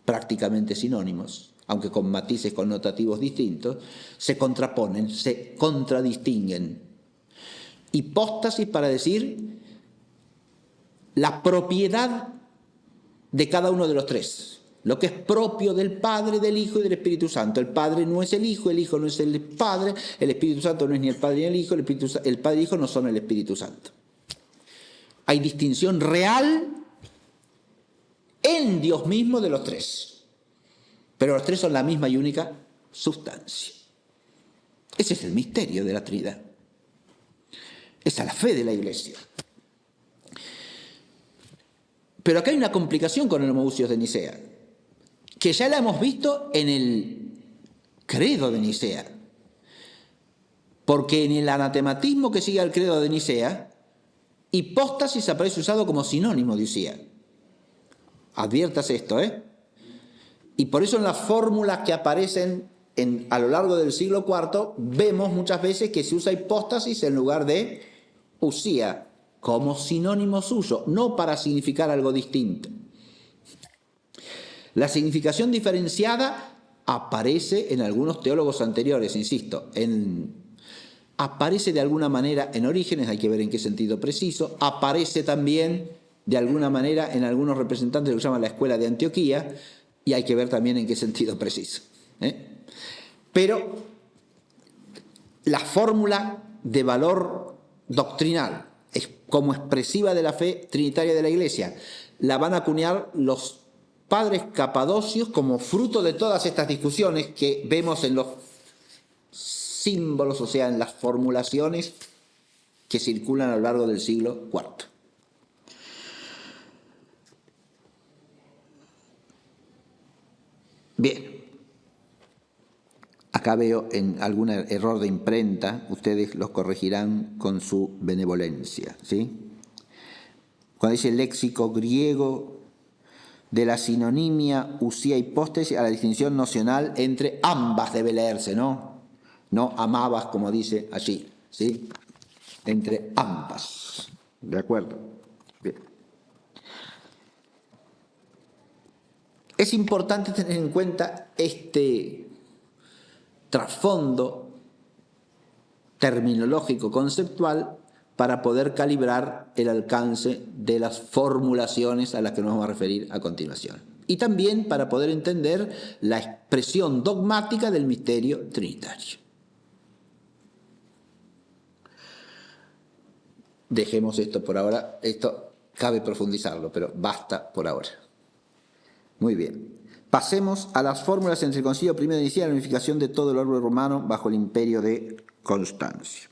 prácticamente sinónimos, aunque con matices connotativos distintos, se contraponen, se contradistinguen. Hipóstasis para decir la propiedad de cada uno de los tres. Lo que es propio del Padre, del Hijo y del Espíritu Santo. El Padre no es el Hijo no es el Padre, el Espíritu Santo no es ni el Padre ni el Hijo, el Padre y el Hijo no son el Espíritu Santo. Hay distinción real en Dios mismo de los tres. Pero los tres son la misma y única sustancia. Ese es el misterio de la Trinidad. Esa es la fe de la Iglesia. Pero acá hay una complicación con el Homoousios de Nicea, que ya la hemos visto en el credo de Nicea. Porque en el anatematismo que sigue al credo de Nicea, hipóstasis aparece usado como sinónimo de usía. Adviértase esto, ¿eh? Y por eso en las fórmulas que aparecen a lo largo del siglo IV, vemos muchas veces que se usa hipóstasis en lugar de usía, como sinónimo suyo, no para significar algo distinto. La significación diferenciada aparece en algunos teólogos anteriores, insisto, aparece de alguna manera en Orígenes, hay que ver en qué sentido preciso, aparece también de alguna manera en algunos representantes de lo que se llama la Escuela de Antioquía, y hay que ver también en qué sentido preciso. Pero la fórmula de valor doctrinal como expresiva de la fe trinitaria de la Iglesia la van a acuñar los padres capadocios como fruto de todas estas discusiones que vemos en los símbolos, o sea, en las formulaciones que circulan a lo largo del siglo IV. Bien, acá veo en algún error de imprenta, ustedes los corregirán con su benevolencia, ¿sí? Cuando dice léxico griego de la sinonimia, usía, hipóstasis, a la distinción nocional entre ambas debe leerse, ¿no? No amabas, como dice allí, ¿sí? Entre ambas. ¿De acuerdo? Bien. Es importante tener en cuenta este trasfondo terminológico conceptual para poder calibrar el alcance de las formulaciones a las que nos vamos a referir a continuación. Y también para poder entender la expresión dogmática del misterio trinitario. Dejemos esto por ahora, esto cabe profundizarlo, pero basta por ahora. Muy bien. Pasemos a las fórmulas entre el Concilio I de Nicea y la unificación de todo el orbe romano bajo el imperio de Constancio.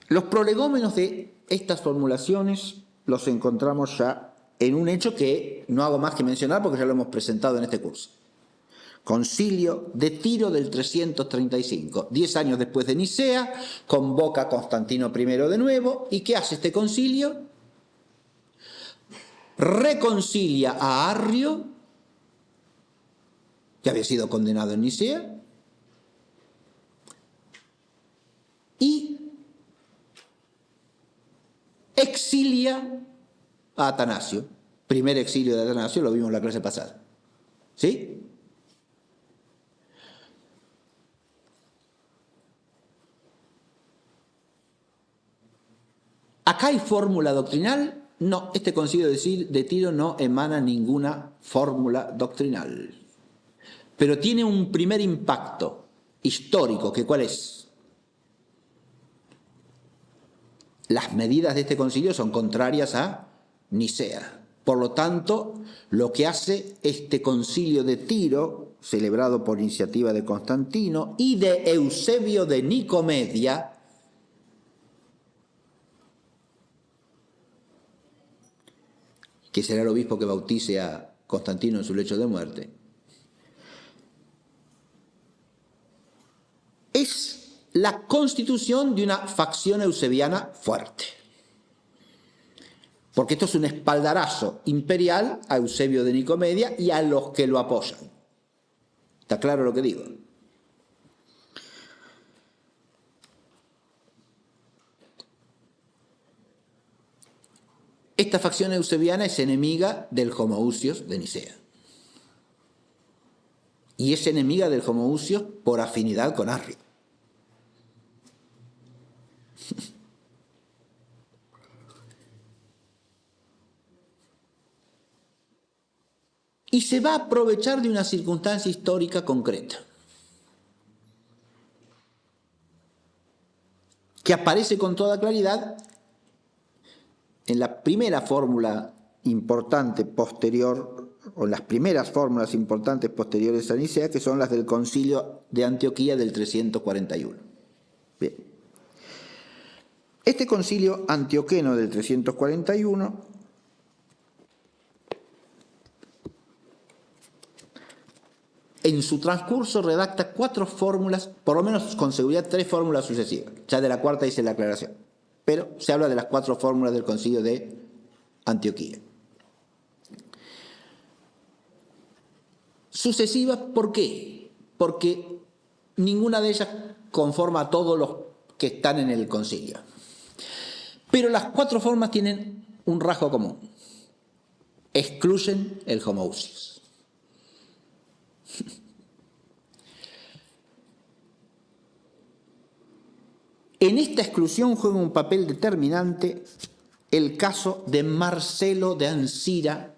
Los prolegómenos de estas formulaciones los encontramos ya en un hecho que no hago más que mencionar porque ya lo hemos presentado en este curso. Concilio de Tiro del 335, 10 años después de Nicea, convoca a Constantino I de nuevo, ¿y qué hace este concilio? Reconcilia a Arrio, que había sido condenado en Nicea, y exilia a Atanasio. Primer exilio de Atanasio, lo vimos en la clase pasada. ¿Sí? ¿Acá hay fórmula doctrinal? No, este concilio de Tiro no emana ninguna fórmula doctrinal. Pero tiene un primer impacto histórico, que ¿cuál es? Las medidas de este concilio son contrarias a Nicea. Por lo tanto, lo que hace este concilio de Tiro, celebrado por iniciativa de Constantino y de Eusebio de Nicomedia, que será el obispo que bautice a Constantino en su lecho de muerte, es la constitución de una facción eusebiana fuerte. Porque esto es un espaldarazo imperial a Eusebio de Nicomedia y a los que lo apoyan. ¿Está claro lo que digo? Esta facción eusebiana es enemiga del homoousios de Nicea. Y es enemiga del homoousios por afinidad con Arrio. Y se va a aprovechar de una circunstancia histórica concreta, que aparece con toda claridad en la primera fórmula importante posterior, o en las primeras fórmulas importantes posteriores a Nicea, que son las del Concilio de Antioquía del 341. Bien. Este concilio antioqueno del 341 en su transcurso redacta 4 fórmulas, por lo menos con seguridad 3 fórmulas sucesivas. Ya de la cuarta dice la aclaración. Pero se habla de las 4 fórmulas del concilio de Antioquía. Sucesivas, ¿por qué? Porque ninguna de ellas conforma a todos los que están en el concilio. Pero las 4 formas tienen un rasgo común. Excluyen el homoousios. En esta exclusión juega un papel determinante el caso de Marcelo de Ancira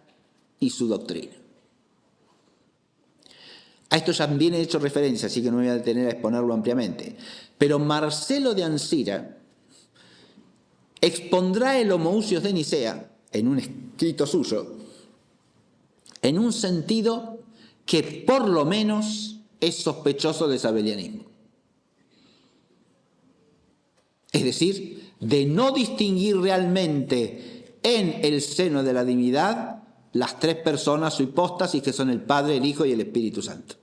y su doctrina. A esto ya bien he hecho referencia, así que no me voy a detener a exponerlo ampliamente. Pero Marcelo de Ancira expondrá el Homoousios de Nicea, en un escrito suyo, en un sentido que por lo menos es sospechoso del sabelianismo. Es decir, de no distinguir realmente en el seno de la divinidad las tres personas o hipóstasis que son el Padre, el Hijo y el Espíritu Santo.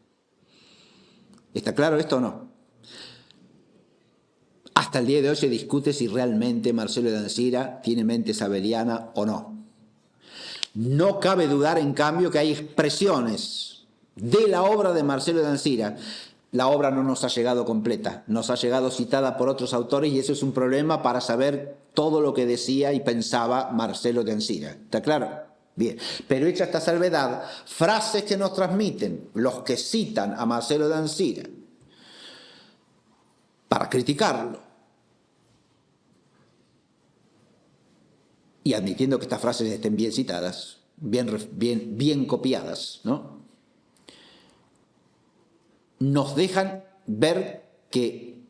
¿Está claro esto o no? Hasta el día de hoy se discute si realmente Marcelo de Ancira tiene mente sabeliana o no. No cabe dudar, en cambio, que hay expresiones de la obra de Marcelo de Ancira. La obra no nos ha llegado completa, nos ha llegado citada por otros autores y eso es un problema para saber todo lo que decía y pensaba Marcelo de Ancira. ¿Está claro? Bien. Pero hecha esta salvedad, frases que nos transmiten los que citan a Marcelo de Ancira para criticarlo y admitiendo que estas frases estén bien citadas, bien copiadas, ¿no? Nos dejan ver que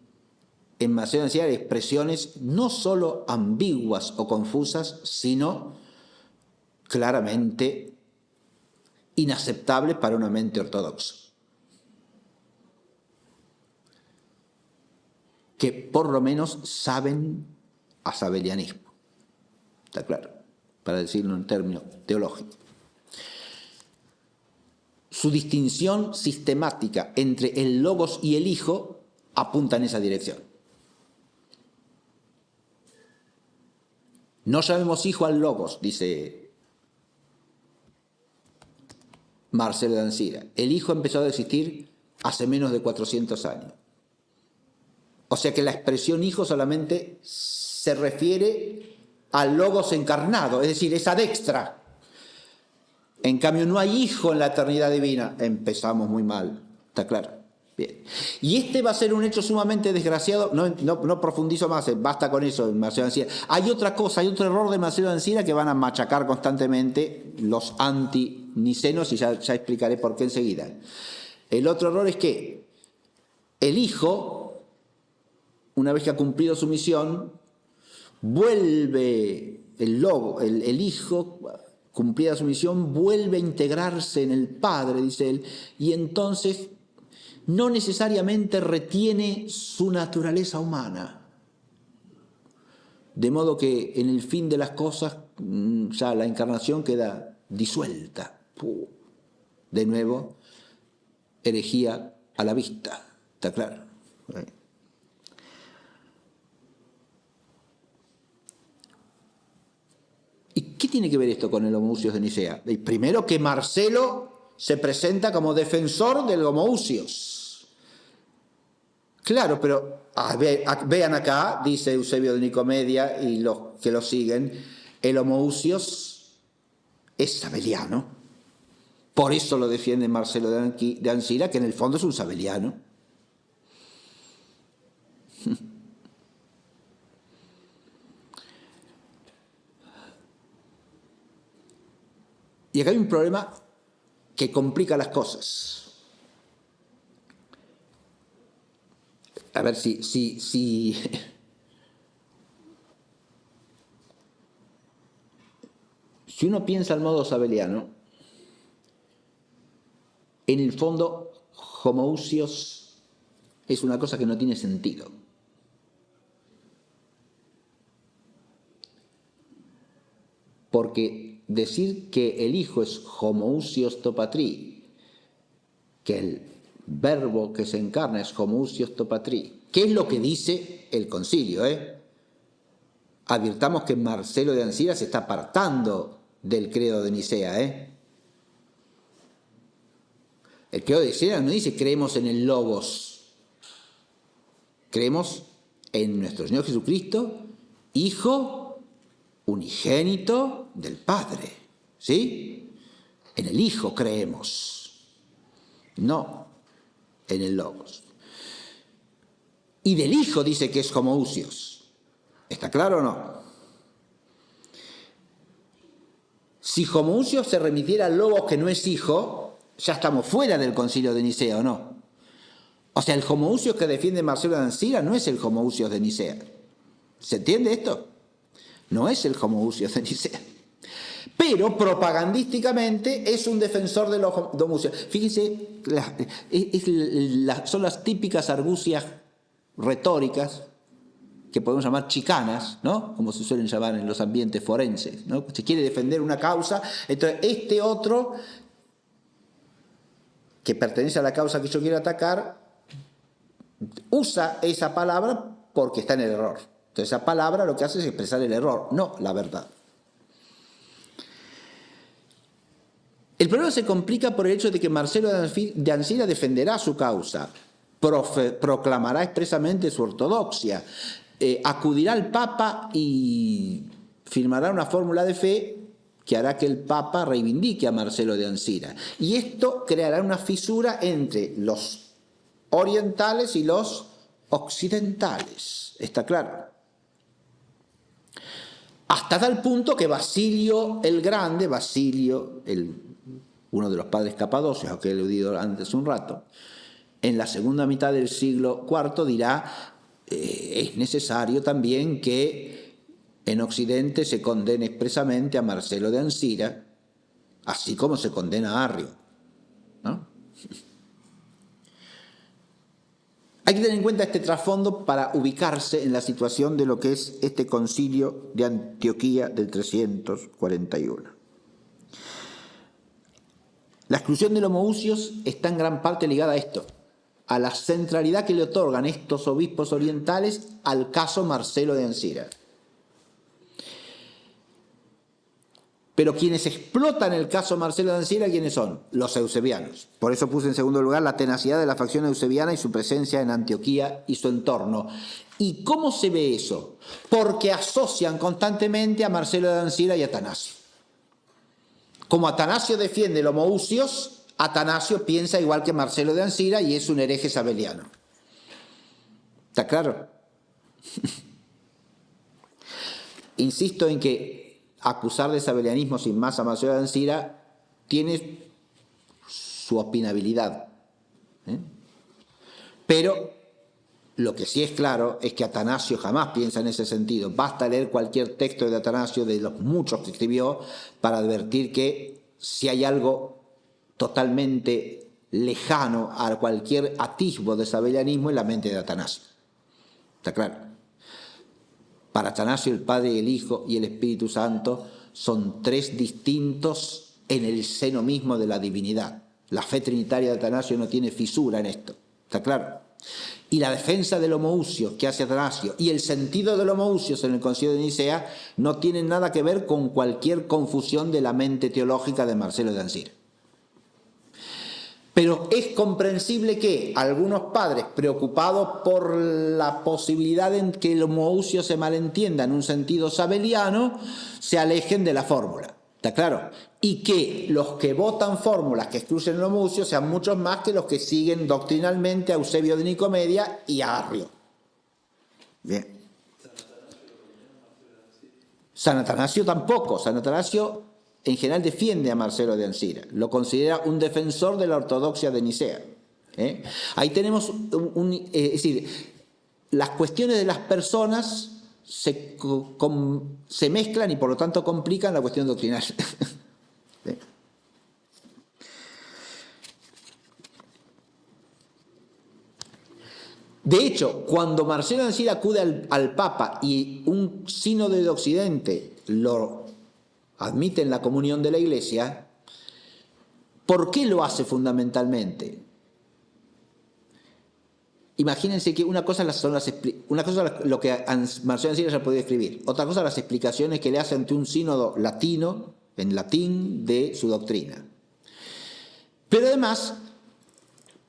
en Marcelo de Ancira hay expresiones no solo ambiguas o confusas, sino claramente inaceptables para una mente ortodoxa. Que por lo menos saben a sabelianismo. Está claro, para decirlo en términos teológicos. Su distinción sistemática entre el Logos y el Hijo apunta en esa dirección. No llamemos hijo al Logos, dice Marcelo de Ancira. El Hijo empezó a existir hace menos de 400 años. O sea que la expresión hijo solamente se refiere al Logos encarnado, es decir, es adextra. En cambio, no hay hijo en la eternidad divina. Empezamos muy mal, ¿está claro? Bien. Y este va a ser un hecho sumamente desgraciado. No profundizo más, basta con eso, Marcelo de Ancira. Hay otra cosa, hay otro error de Marcelo de Ancira que van a machacar constantemente los antinicenos y ya explicaré por qué enseguida. El otro error es que el hijo, una vez que ha cumplido su misión, vuelve el hijo, cumplida su misión, vuelve a integrarse en el Padre, dice él, y entonces no necesariamente retiene su naturaleza humana. De modo que en el fin de las cosas ya la encarnación queda disuelta. De nuevo, herejía a la vista, ¿está claro? ¿Y qué tiene que ver esto con el Homoousios de Nicea? Primero que Marcelo se presenta como defensor del Homoousios. Claro, pero vean acá, dice Eusebio de Nicomedia y los que lo siguen, el Homoousios es sabeliano. Por eso lo defiende Marcelo de Ancira, que en el fondo es un sabeliano. Y acá hay un problema que complica las cosas. A ver si uno piensa al modo sabeliano, en el fondo, homoousios es una cosa que no tiene sentido. Porque decir que el Hijo es homoousios to patri, que el verbo que se encarna es homoousios to patri, ¿qué es lo que dice el concilio? Advirtamos que Marcelo de Ancira se está apartando del credo de Nicea. El credo de Nicea no dice creemos en el Logos, creemos en nuestro Señor Jesucristo, Hijo unigénito del Padre, ¿sí? En el Hijo creemos. no en el logos. Y del Hijo dice que es homoousios. ¿Está claro o no? Si homoousios se remitiera al logos que no es hijo, ya estamos fuera del concilio de Nicea, ¿o no? O sea, el homoousios que defiende Marcelo de Ancira no es el homoousios de Nicea. ¿Se entiende esto? No es el homoousios de Nicea. Pero propagandísticamente es un defensor de los homoousios. Fíjense, son las típicas argucias retóricas que podemos llamar chicanas, ¿no? Como se suelen llamar en los ambientes forenses, ¿no? Se quiere defender una causa, entonces este otro que pertenece a la causa que yo quiero atacar usa esa palabra porque está en el error. Entonces esa palabra lo que hace es expresar el error, no la verdad. El problema se complica por el hecho de que Marcelo de Ancira defenderá su causa, proclamará expresamente su ortodoxia, acudirá al Papa y firmará una fórmula de fe que hará que el Papa reivindique a Marcelo de Ancira. Y esto creará una fisura entre los orientales y los occidentales. ¿Está claro? Hasta tal punto que Basilio el Grande, uno de los padres capadocios, que he eludido antes un rato, en la segunda mitad del siglo IV dirá: es necesario también que en Occidente se condene expresamente a Marcelo de Ancira, así como se condena a Arrio, ¿no? Hay que tener en cuenta este trasfondo para ubicarse en la situación de lo que es este concilio de Antioquía del 341. La exclusión de los homoousios está en gran parte ligada a esto, a la centralidad que le otorgan estos obispos orientales al caso Marcelo de Ancira. Pero quienes explotan el caso Marcelo de Ancira, ¿quiénes son? Los eusebianos. Por eso puse en segundo lugar la tenacidad de la facción eusebiana y su presencia en Antioquía y su entorno. ¿Y cómo se ve eso? Porque asocian constantemente a Marcelo de Ancira y a Atanasio. Como Atanasio defiende los homoousios, Atanasio piensa igual que Marcelo de Ancira y es un hereje sabeliano. ¿Está claro? Insisto en que acusar de sabelianismo sin más a Marcelo de Ancira tiene su opinabilidad. Pero lo que sí es claro es que Atanasio jamás piensa en ese sentido. Basta leer cualquier texto de Atanasio, de los muchos que escribió, para advertir que si hay algo totalmente lejano a cualquier atisbo de sabelianismo en la mente de Atanasio. ¿Está claro? Para Atanasio el Padre, el Hijo y el Espíritu Santo son tres distintos en el seno mismo de la divinidad. La fe trinitaria de Atanasio no tiene fisura en esto. ¿Está claro? Y la defensa del homoousios que hace Atanasio y el sentido del homoousios en el Concilio de Nicea no tienen nada que ver con cualquier confusión de la mente teológica de Marcelo de Ancira. Pero es comprensible que algunos padres, preocupados por la posibilidad de que el homoousios se malentienda en un sentido sabeliano, se alejen de la fórmula. ¿Está claro? Y que los que votan fórmulas que excluyen el homoousios sean muchos más que los que siguen doctrinalmente a Eusebio de Nicomedia y a Arrio. Bien. San Atanasio tampoco. San Atanasio en general defiende a Marcelo de Ancira, lo considera un defensor de la ortodoxia de Nicea. Ahí tenemos es decir, las cuestiones de las personas se mezclan y por lo tanto complican la cuestión doctrinal. De hecho, cuando Marcelo de Ancira acude al Papa y un sínodo de Occidente lo admite en la comunión de la Iglesia, ¿por qué lo hace fundamentalmente? Imagínense que una cosa es lo que Marcelo de Ancira ya podía escribir, otra cosa las explicaciones que le hace ante un sínodo latino, en latín, de su doctrina. Pero además,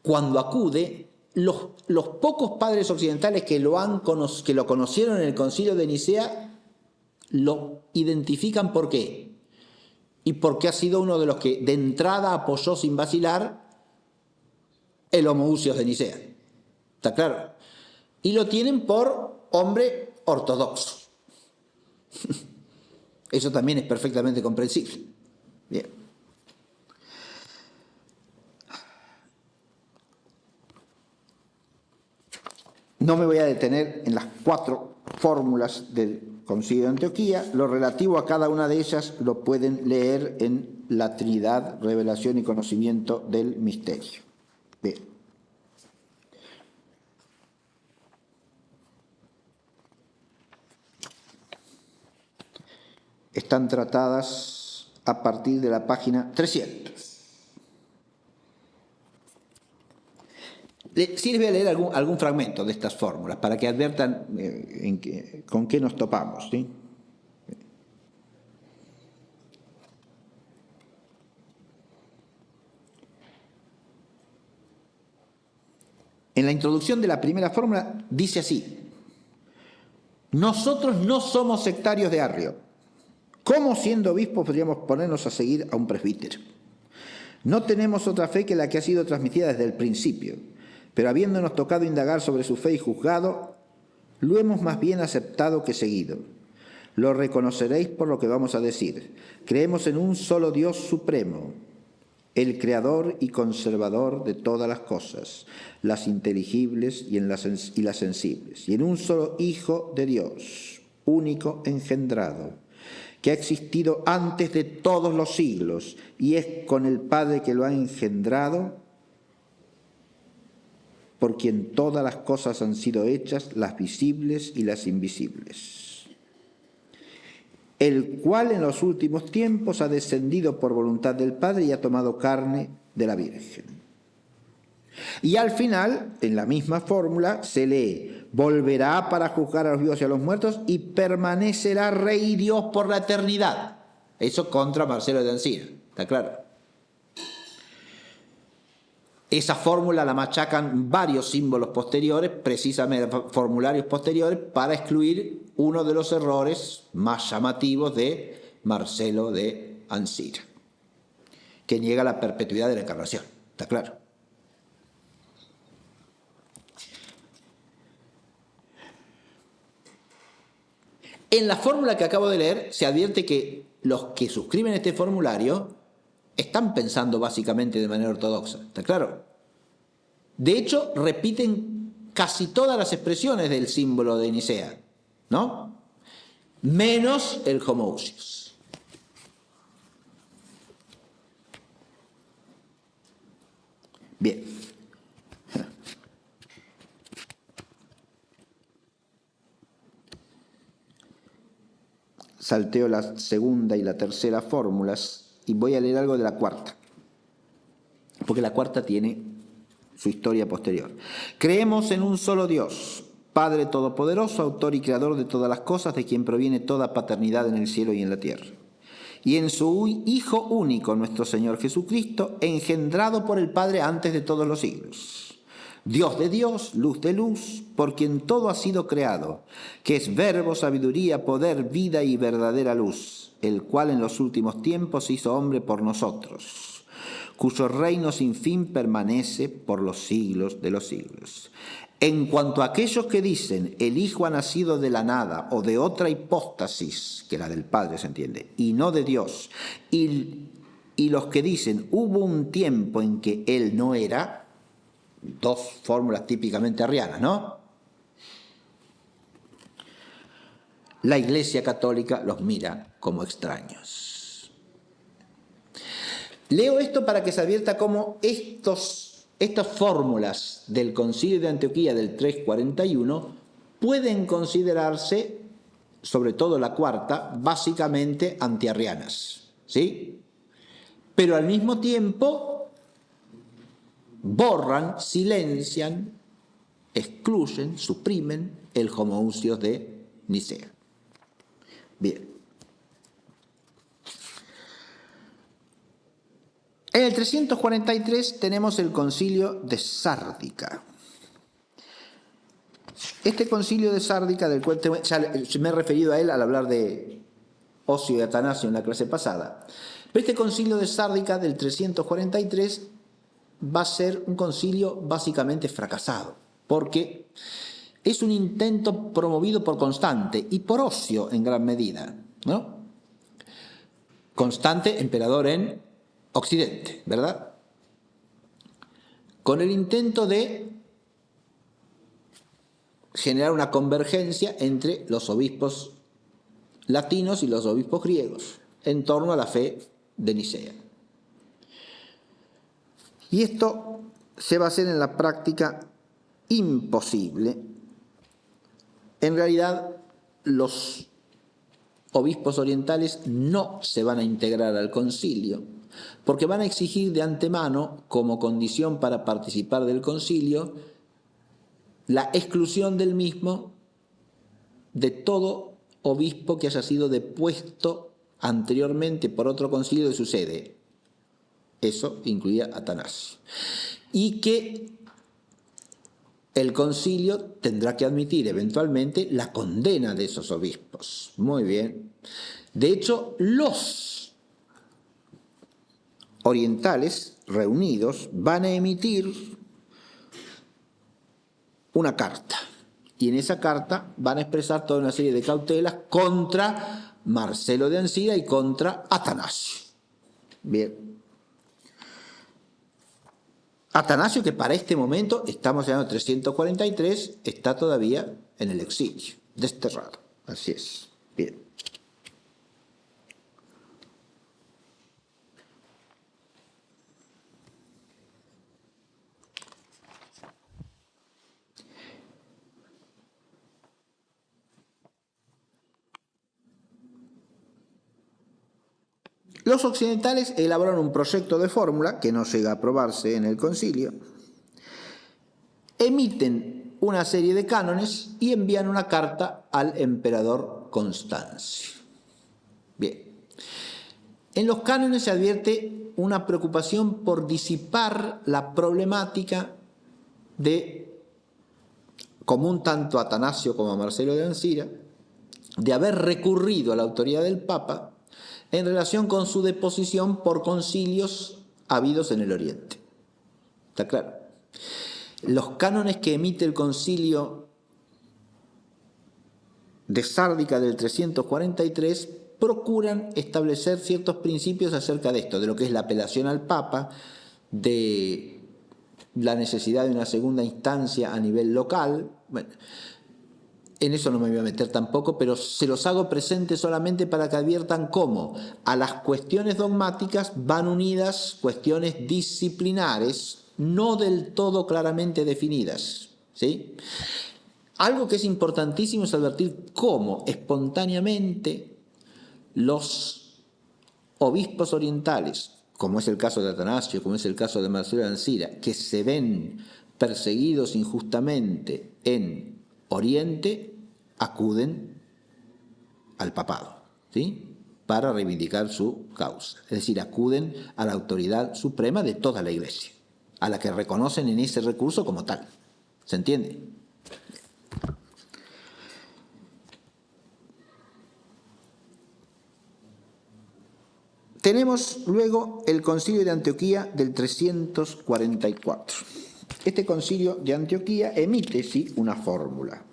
cuando acude, los pocos padres occidentales que lo conocieron en el Concilio de Nicea lo identifican por qué. Y porque ha sido uno de los que de entrada apoyó sin vacilar el homoousios de Nicea. ¿Está claro? Y lo tienen por hombre ortodoxo. Eso también es perfectamente comprensible. Bien. No me voy a detener en las 4 fórmulas del Concilio de Antioquía. Lo relativo a cada una de ellas lo pueden leer en La Trinidad, Revelación y Conocimiento del Misterio. Bien. Están tratadas a partir de la página 300. Sí les voy a leer algún fragmento de estas fórmulas para que adviertan con qué nos topamos, ¿sí? En la introducción de la primera fórmula dice así: nosotros no somos sectarios de Arrio. ¿Cómo siendo obispos podríamos ponernos a seguir a un presbítero? No tenemos otra fe que la que ha sido transmitida desde el principio, pero habiéndonos tocado indagar sobre su fe y juzgado, lo hemos más bien aceptado que seguido. Lo reconoceréis por lo que vamos a decir. Creemos en un solo Dios supremo, el creador y conservador de todas las cosas, las inteligibles y las sensibles, y en un solo Hijo de Dios, único engendrado, que ha existido antes de todos los siglos y es con el Padre que lo ha engendrado, por quien todas las cosas han sido hechas, las visibles y las invisibles, el cual en los últimos tiempos ha descendido por voluntad del Padre y ha tomado carne de la Virgen. Y al final, en la misma fórmula, se lee: volverá para juzgar a los vivos y a los muertos y permanecerá Rey y Dios por la eternidad. Eso contra Marcelo de Ancira, ¿está claro? Esa fórmula la machacan varios símbolos posteriores, precisamente formularios posteriores, para excluir uno de los errores más llamativos de Marcelo de Ancira, que niega la perpetuidad de la encarnación, ¿está claro? En la fórmula que acabo de leer se advierte que los que suscriben este formulario están pensando básicamente de manera ortodoxa, ¿está claro? De hecho, repiten casi todas las expresiones del símbolo de Nicea, ¿no? Menos el homoousios. Bien. Salteo la segunda y la tercera fórmulas y voy a leer algo de la cuarta, porque la cuarta tiene su historia posterior. Creemos en un solo Dios, Padre Todopoderoso, autor y creador de todas las cosas, de quien proviene toda paternidad en el cielo y en la tierra, y en su Hijo único, nuestro Señor Jesucristo, engendrado por el Padre antes de todos los siglos. Dios de Dios, luz de luz, por quien todo ha sido creado, que es verbo, sabiduría, poder, vida y verdadera luz, el cual en los últimos tiempos se hizo hombre por nosotros, cuyo reino sin fin permanece por los siglos de los siglos. En cuanto a aquellos que dicen el Hijo ha nacido de la nada o de otra hipóstasis, que la del Padre se entiende, y no de Dios, y los que dicen hubo un tiempo en que Él no era, dos fórmulas típicamente arrianas, ¿no? La Iglesia Católica los mira como extraños. Leo esto para que se advierta cómo estas fórmulas del Concilio de Antioquía del 341 pueden considerarse, sobre todo la cuarta, básicamente antiarrianas, ¿sí? Pero al mismo tiempo borran, silencian, excluyen, suprimen el homoousios de Nicea. Bien. En el 343 tenemos el concilio de Sárdica. Este concilio de Sárdica, del cual ya me he referido a él al hablar de Osio y Atanasio en la clase pasada, pero este concilio de Sárdica del 343 va a ser un concilio básicamente fracasado, porque es un intento promovido por Constante y por Ocio en gran medida, ¿no? Constante, emperador en Occidente, ¿verdad? Con el intento de generar una convergencia entre los obispos latinos y los obispos griegos en torno a la fe de Nicea. Y esto se va a hacer en la práctica imposible. En realidad, los obispos orientales no se van a integrar al concilio, porque van a exigir de antemano, como condición para participar del concilio, la exclusión del mismo de todo obispo que haya sido depuesto anteriormente por otro concilio de su sede. Eso incluía a Atanasio. Y que el concilio tendrá que admitir eventualmente la condena de esos obispos. Muy bien. De hecho, los orientales reunidos van a emitir una carta. Y en esa carta van a expresar toda una serie de cautelas contra Marcelo de Ancira y contra Atanasio. Bien. Atanasio, que para este momento, estamos en el año 343, está todavía en el exilio, desterrado. Así es. Bien. Los occidentales elaboraron un proyecto de fórmula que no llega a aprobarse en el concilio, emiten una serie de cánones y envían una carta al emperador Constancio. Bien. En los cánones se advierte una preocupación por disipar la problemática de, común tanto a Atanasio como a Marcelo de Ancira, de haber recurrido a la autoridad del Papa en relación con su deposición por concilios habidos en el Oriente. ¿Está claro? Los cánones que emite el concilio de Sárdica del 343 procuran establecer ciertos principios acerca de esto, de lo que es la apelación al Papa, de la necesidad de una segunda instancia a nivel local. Bueno, en eso no me voy a meter tampoco, pero se los hago presentes solamente para que adviertan cómo a las cuestiones dogmáticas van unidas cuestiones disciplinares no del todo claramente definidas, ¿sí? Algo que es importantísimo es advertir cómo espontáneamente los obispos orientales, como es el caso de Atanasio, como es el caso de Marcelo de Ancira, que se ven perseguidos injustamente en Oriente, acuden al papado, ¿sí?, para reivindicar su causa. Es decir, acuden a la autoridad suprema de toda la Iglesia, a la que reconocen en ese recurso como tal. ¿Se entiende? Tenemos luego el concilio de Antioquía del 344. Este concilio de Antioquía emite, sí, una fórmula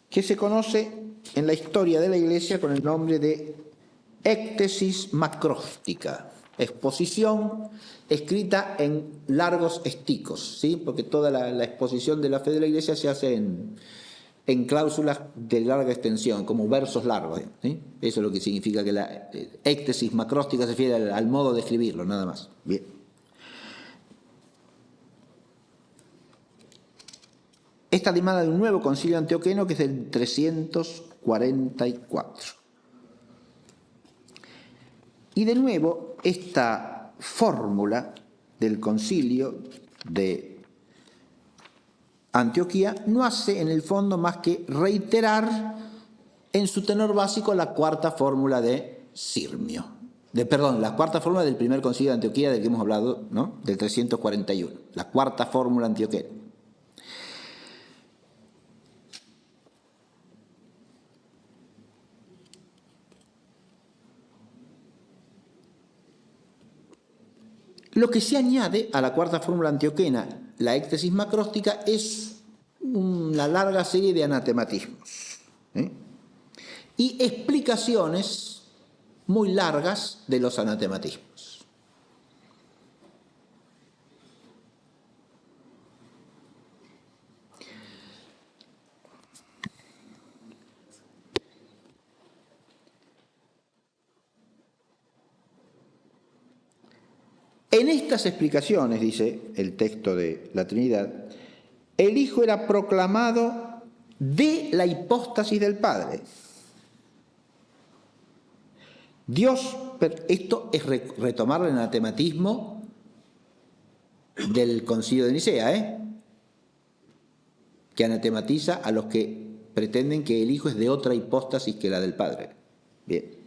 que se conoce en la historia de la Iglesia con el nombre de éctesis macróstica, exposición escrita en largos esticos, ¿sí?, porque toda la exposición de la fe de la Iglesia se hace en cláusulas de larga extensión, como versos largos, ¿sí? Eso es lo que significa que la éctesis macróstica se refiere al modo de escribirlo, nada más. Bien. Esta demanda de un nuevo concilio antioqueno que es del 344. Y de nuevo, esta fórmula del concilio de Antioquía no hace en el fondo más que reiterar en su tenor básico la cuarta fórmula de Sirmio. La cuarta fórmula del primer concilio de Antioquía del que hemos hablado, ¿no?, del 341. La cuarta fórmula antioquena. Lo que se añade a la cuarta fórmula antioquena, la éctesis macróstica, es una larga serie de anatematismos, y explicaciones muy largas de los anatematismos. En estas explicaciones, dice el texto de la Trinidad, el Hijo era proclamado de la hipóstasis del Padre. Dios, esto es retomar el anatematismo del Concilio de Nicea, que anatematiza a los que pretenden que el Hijo es de otra hipóstasis que la del Padre. Bien.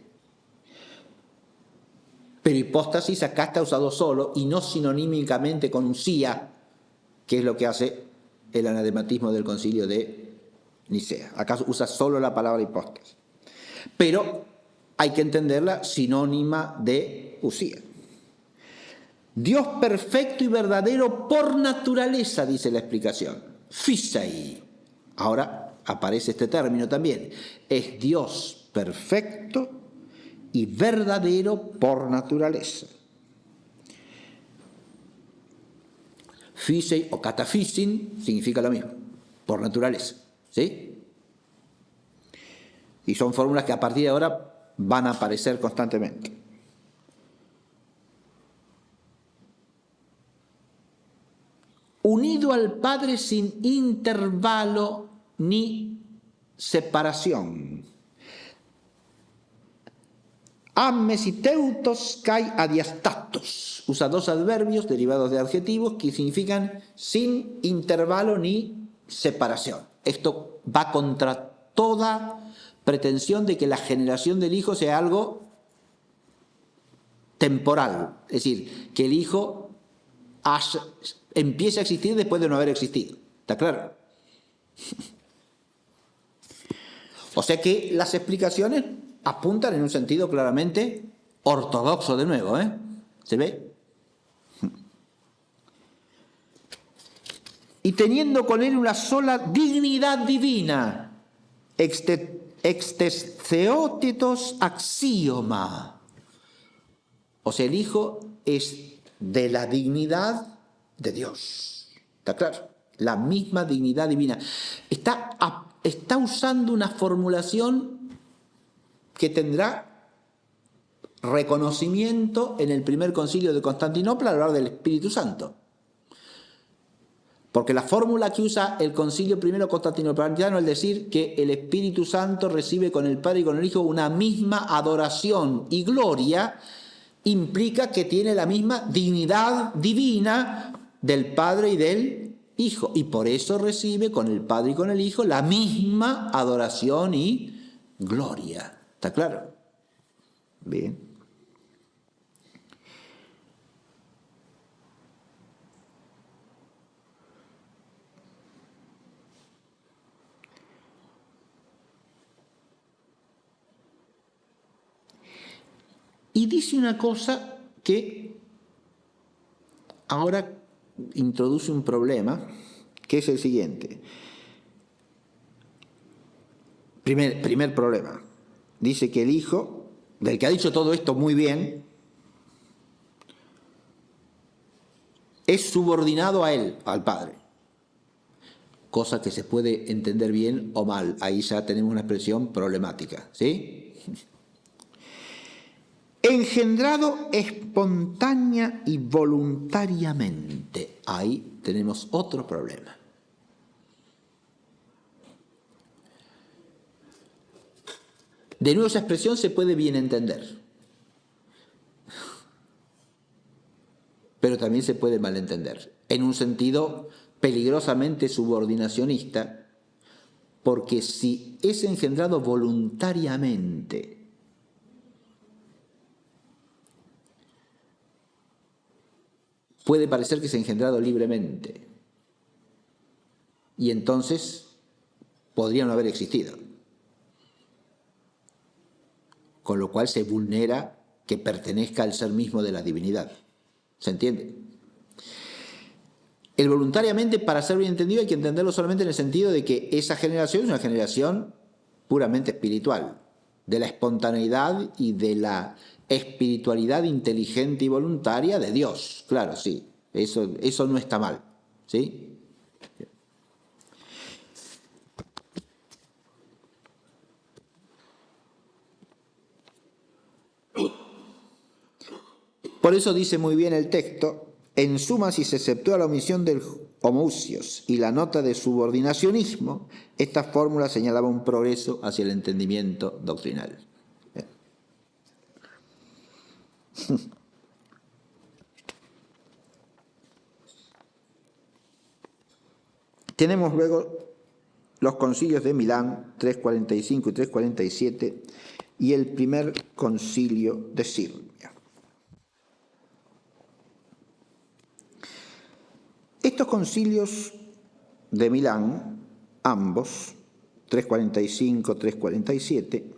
Pero hipóstasis acá está usado solo y no sinonímicamente con usía, que es lo que hace el anatematismo del Concilio de Nicea. Acá usa solo la palabra hipóstasis. Pero hay que entenderla sinónima de usía. Dios perfecto y verdadero por naturaleza, dice la explicación. Phisei. Ahora aparece este término también. Es Dios perfecto y verdadero por naturaleza. Phisei o kataphysin significa lo mismo, por naturaleza. ¿Sí? Y son fórmulas que a partir de ahora van a aparecer constantemente. Unido al Padre sin intervalo ni separación. Ammes y teutos kai adiastatos. Usa dos adverbios derivados de adjetivos que significan sin intervalo ni separación. Esto va contra toda pretensión de que la generación del Hijo sea algo temporal. Es decir, que el Hijo empiece a existir después de no haber existido. ¿Está claro? O sea que las explicaciones apuntan en un sentido claramente ortodoxo de nuevo, ¿Se ve? Y teniendo con él una sola dignidad divina, extestheotetos axioma. O sea, el Hijo es de la dignidad de Dios. ¿Está claro? La misma dignidad divina. Está usando una formulación que tendrá reconocimiento en el primer concilio de Constantinopla al hablar del Espíritu Santo. Porque la fórmula que usa el concilio primero constantinopolitano, es decir, que el Espíritu Santo recibe con el Padre y con el Hijo una misma adoración y gloria, implica que tiene la misma dignidad divina del Padre y del Hijo. Y por eso recibe con el Padre y con el Hijo la misma adoración y gloria. ¿Está claro? Bien. Y dice una cosa que ahora introduce un problema, que es el siguiente. Primer problema. Dice que el Hijo, del que ha dicho todo esto muy bien, es subordinado a él, al Padre. Cosa que se puede entender bien o mal. Ahí ya tenemos una expresión problemática, ¿sí? Engendrado espontánea y voluntariamente. Ahí tenemos otro problema. De nuevo, esa expresión se puede bien entender, pero también se puede malentender, en un sentido peligrosamente subordinacionista, porque si es engendrado voluntariamente, puede parecer que es engendrado libremente, y entonces podría no haber existido. Con lo cual se vulnera que pertenezca al ser mismo de la divinidad. ¿Se entiende? El voluntariamente, para ser bien entendido, hay que entenderlo solamente en el sentido de que esa generación es una generación puramente espiritual, de la espontaneidad y de la espiritualidad inteligente y voluntaria de Dios. Claro, sí, eso no está mal, ¿sí? Por eso dice muy bien el texto: en suma, si se exceptúa la omisión del homoousios y la nota de subordinacionismo, esta fórmula señalaba un progreso hacia el entendimiento doctrinal. Tenemos luego los concilios de Milán, 345 y 347, y el primer concilio de Sirmia. Estos concilios de Milán, ambos, 345, 347,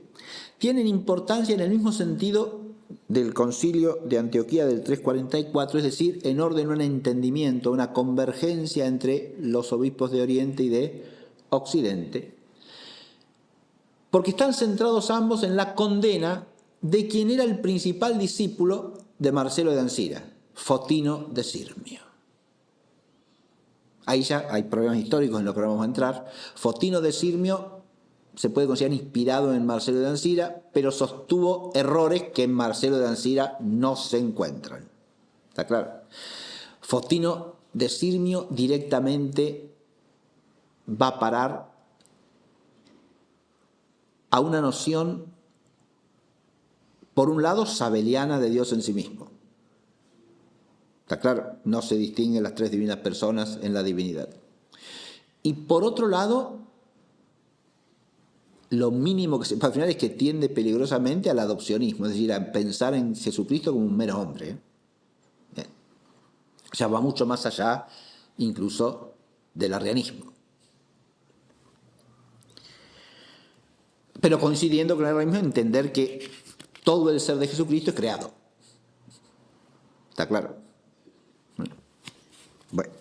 tienen importancia en el mismo sentido del concilio de Antioquía del 344, es decir, en orden a un entendimiento, una convergencia entre los obispos de Oriente y de Occidente, porque están centrados ambos en la condena de quien era el principal discípulo de Marcelo de Ancira, Fotino de Sirmio. Ahí ya hay problemas históricos en los que vamos a entrar. Fotino de Sirmio se puede considerar inspirado en Marcelo de Ancira, pero sostuvo errores que en Marcelo de Ancira no se encuentran. ¿Está claro? Fotino de Sirmio directamente va a parar a una noción, por un lado, sabeliana de Dios en sí mismo. ¿Está claro? No se distinguen las tres divinas personas en la divinidad. Y por otro lado, lo mínimo que se puede afirmar es que tiende peligrosamente al adopcionismo, es decir, a pensar en Jesucristo como un mero hombre. O sea, va mucho más allá incluso del arrianismo. Pero coincidiendo con el arrianismo, entender que todo el ser de Jesucristo es creado. ¿Está claro? Bueno.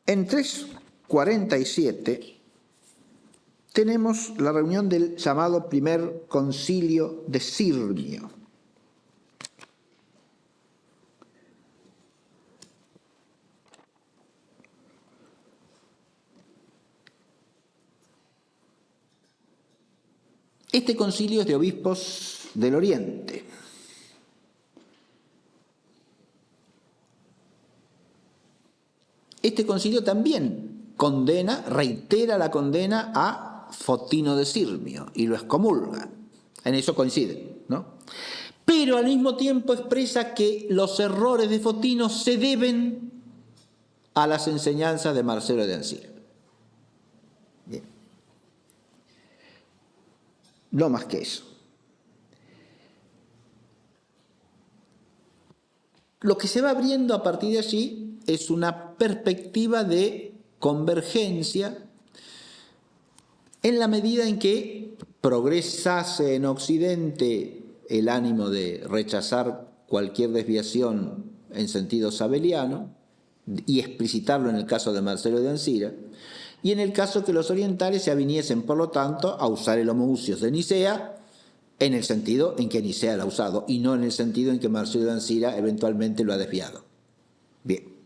En 347 tenemos la reunión del llamado primer concilio de Sirmio. Este concilio es de obispos del Oriente. Este concilio también condena, reitera la condena a Fotino de Sirmio y lo excomulga. En eso coinciden, ¿no? Pero al mismo tiempo expresa que los errores de Fotino se deben a las enseñanzas de Marcelo de Ancira. Bien. No más que eso. Lo que se va abriendo a partir de allí es una perspectiva de convergencia en la medida en que progresase en Occidente el ánimo de rechazar cualquier desviación en sentido sabeliano y explicitarlo en el caso de Marcelo de Ancira, y en el caso que los orientales se aviniesen, por lo tanto, a usar el homoousios de Nicea en el sentido en que Nicea lo ha usado y no en el sentido en que Marcelo de Ancira eventualmente lo ha desviado. Bien.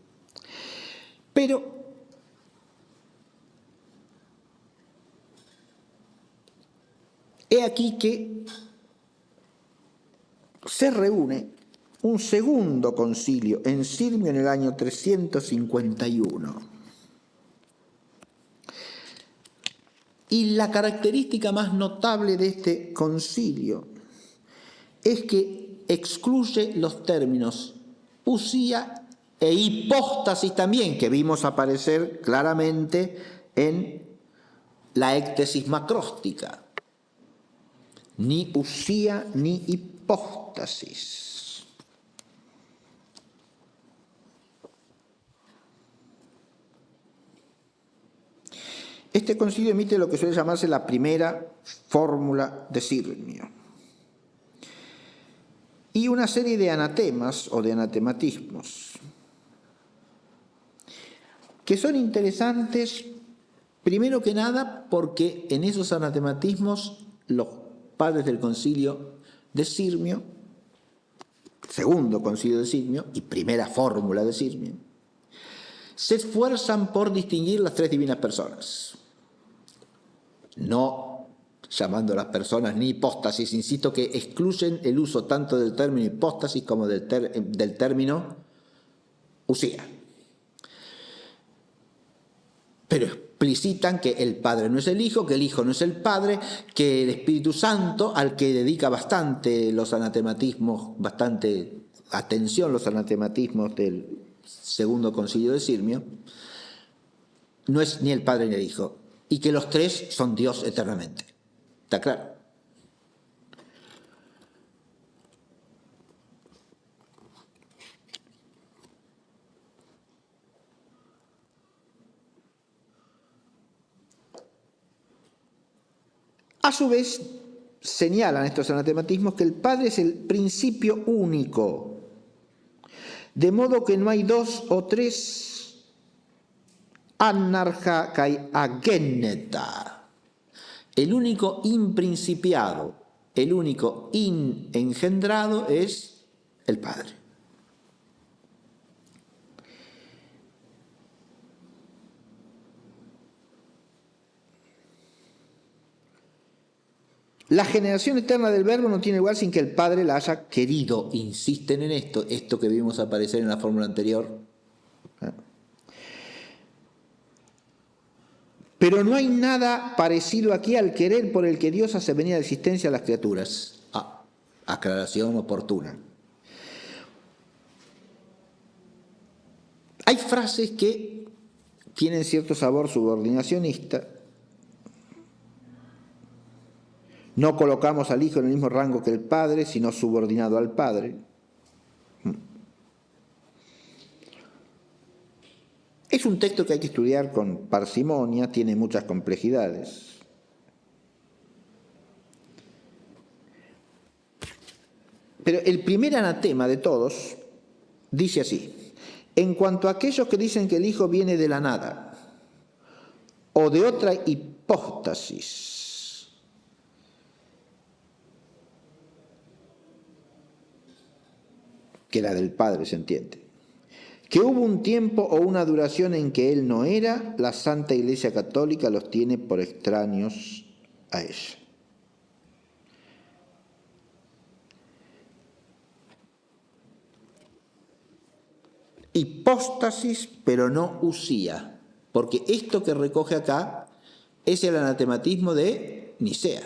Pero he aquí que se reúne un segundo concilio en Sirmio en el año 351. Y la característica más notable de este concilio es que excluye los términos usía e hipóstasis también, que vimos aparecer claramente en la éctesis macróstica. Ni usía ni hipóstasis. Este concilio emite lo que suele llamarse la primera fórmula de Sirmio y una serie de anatemas o de anatematismos que son interesantes, primero que nada, porque en esos anatematismos los padres del concilio de Sirmio, segundo concilio de Sirmio y primera fórmula de Sirmio, se esfuerzan por distinguir las tres divinas personas, no llamando a las personas ni hipóstasis, insisto que excluyen el uso tanto del término hipóstasis como del término usía. Pero explicitan que el Padre no es el Hijo, que el Hijo no es el Padre, que el Espíritu Santo, al que dedica bastante los anatematismos, bastante atención los anatematismos del segundo concilio de Sirmio, no es ni el Padre ni el Hijo, y que los tres son Dios eternamente. ¿Está claro? A su vez, señalan estos anatematismos que el Padre es el principio único, de modo que no hay dos o tres anarja kai agéneta. El único imprincipiado, el único engendrado es el Padre. La generación eterna del Verbo no tiene lugar sin que el Padre la haya querido. Insisten en esto que vimos aparecer en la fórmula anterior. Pero no hay nada parecido aquí al querer por el que Dios hace venir a la existencia a las criaturas. Aclaración oportuna. Hay frases que tienen cierto sabor subordinacionista. No colocamos al Hijo en el mismo rango que el Padre, sino subordinado al Padre. Es un texto que hay que estudiar con parsimonia, tiene muchas complejidades. Pero el primer anatema de todos dice así: en cuanto a aquellos que dicen que el Hijo viene de la nada o de otra hipóstasis, que la del Padre, se entiende, que hubo un tiempo o una duración en que Él no era, la Santa Iglesia Católica los tiene por extraños a ella. Hipóstasis, pero no usía, porque esto que recoge acá es el anatematismo de Nicea.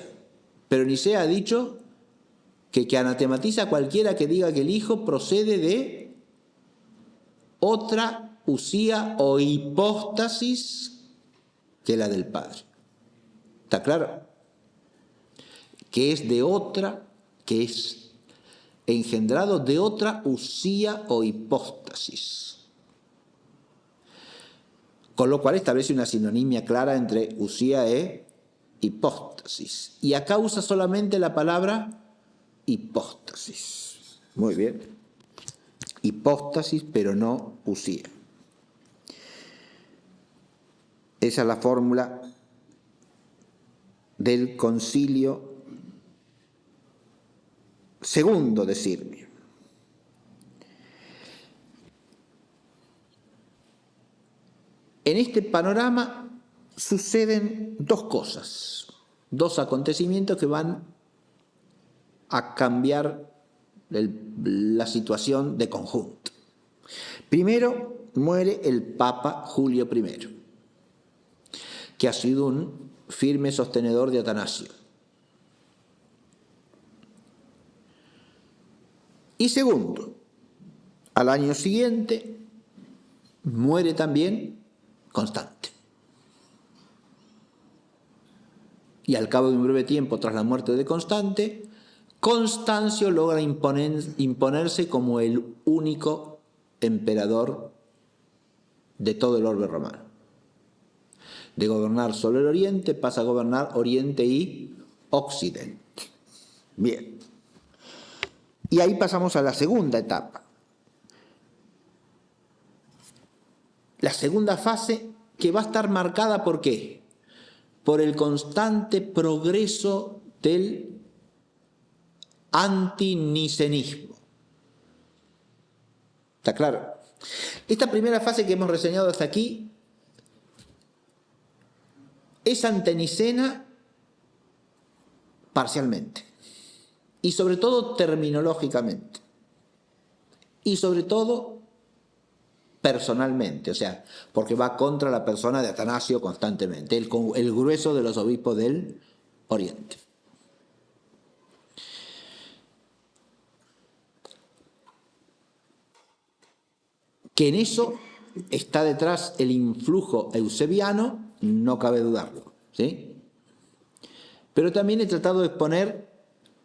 Pero Nicea ha dicho que anatematiza a cualquiera que diga que el Hijo procede de otra usía o hipóstasis que la del Padre. ¿Está claro? Que es de otra, que es engendrado de otra usía o hipóstasis. Con lo cual establece una sinonimia clara entre usía e hipóstasis. Y acá usa solamente la palabra hipóstasis. Muy bien. Hipóstasis, pero no usía. Esa es la fórmula del concilio segundo de Sirmio. En este panorama suceden dos cosas, dos acontecimientos que van a cambiar la situación de conjunto. Primero, muere el Papa Julio I, que ha sido un firme sostenedor de Atanasio. Y segundo, al año siguiente, muere también Constante. Y al cabo de un breve tiempo, tras la muerte de Constante, Constancio logra imponerse como el único emperador de todo el orbe romano. de gobernar solo el Oriente, pasa a gobernar Oriente y Occidente. Bien. Y ahí pasamos a la segunda etapa. La segunda fase, que va a estar marcada ¿por qué? Por el constante progreso del antinicenismo. ¿Está claro? Esta primera fase que hemos reseñado hasta aquí es antenicena parcialmente y sobre todo terminológicamente y sobre todo personalmente, o sea, porque va contra la persona de Atanasio constantemente, el grueso de los obispos del Oriente. Que en eso está detrás el influjo eusebiano, no cabe dudarlo, ¿sí? Pero también he tratado de exponer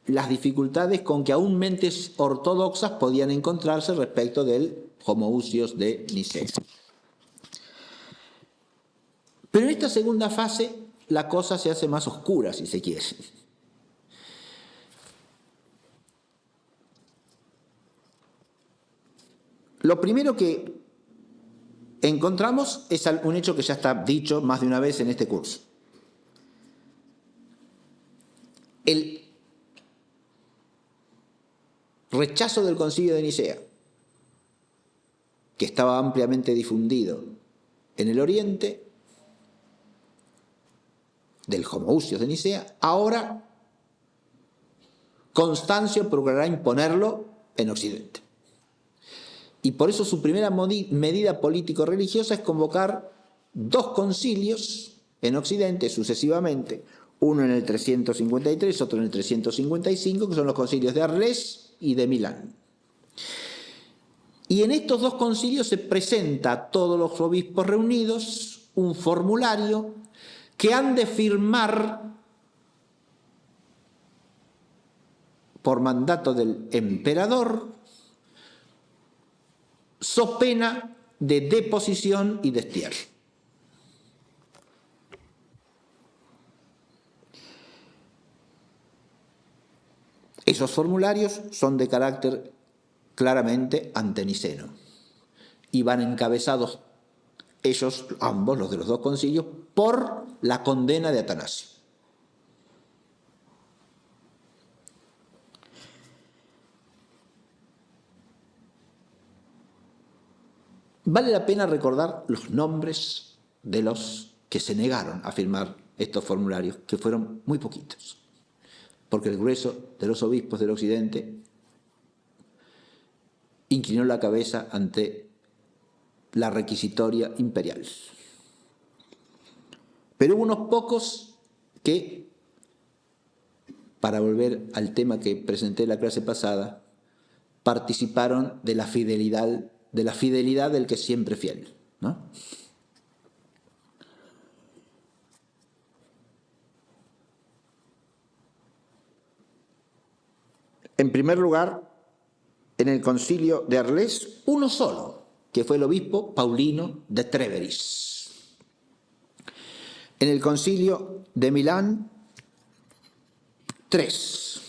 las dificultades con que aún mentes ortodoxas podían encontrarse respecto del homoousios de Nicea. Pero en esta segunda fase la cosa se hace más oscura, si se quiere. Lo primero que encontramos es un hecho que ya está dicho más de una vez en este curso. El rechazo del Concilio de Nicea, que estaba ampliamente difundido en el Oriente, del homoousios de Nicea, ahora Constancio procurará imponerlo en Occidente. Y por eso su primera medida político-religiosa es convocar 2 concilios en Occidente sucesivamente, uno en el 353, otro en el 355, que son los concilios de Arles y de Milán. Y en estos 2 concilios se presenta a todos los obispos reunidos un formulario que han de firmar por mandato del emperador, so pena de deposición y destierro. Esos formularios son de carácter claramente anteniceno y van encabezados ellos, ambos, los de los 2 concilios, por la condena de Atanasio. Vale la pena recordar los nombres de los que se negaron a firmar estos formularios, que fueron muy poquitos, porque el grueso de los obispos del Occidente inclinó la cabeza ante la requisitoria imperial. Pero hubo unos pocos que, para volver al tema que presenté en la clase pasada, participaron de la fidelidad del que es siempre fiel, ¿no? En primer lugar, en el concilio de Arles, uno solo, que fue el obispo Paulino de Treveris. En el concilio de Milán, 3,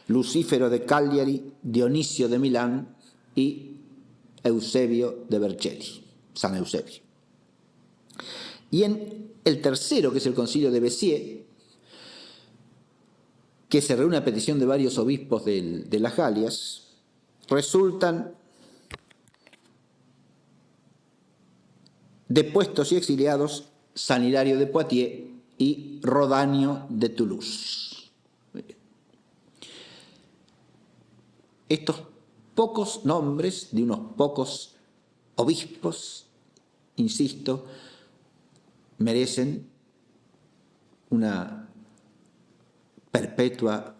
Lucífero de Cagliari, Dionisio de Milán y Eusebio de Vercelli, San Eusebio. Y en el tercero, que es el concilio de Béziers, que se reúne a petición de varios obispos de las Galias, resultan depuestos y exiliados San Hilario de Poitiers y Rodanio de Toulouse. Estos pocos nombres de unos pocos obispos, insisto, merecen una perpetua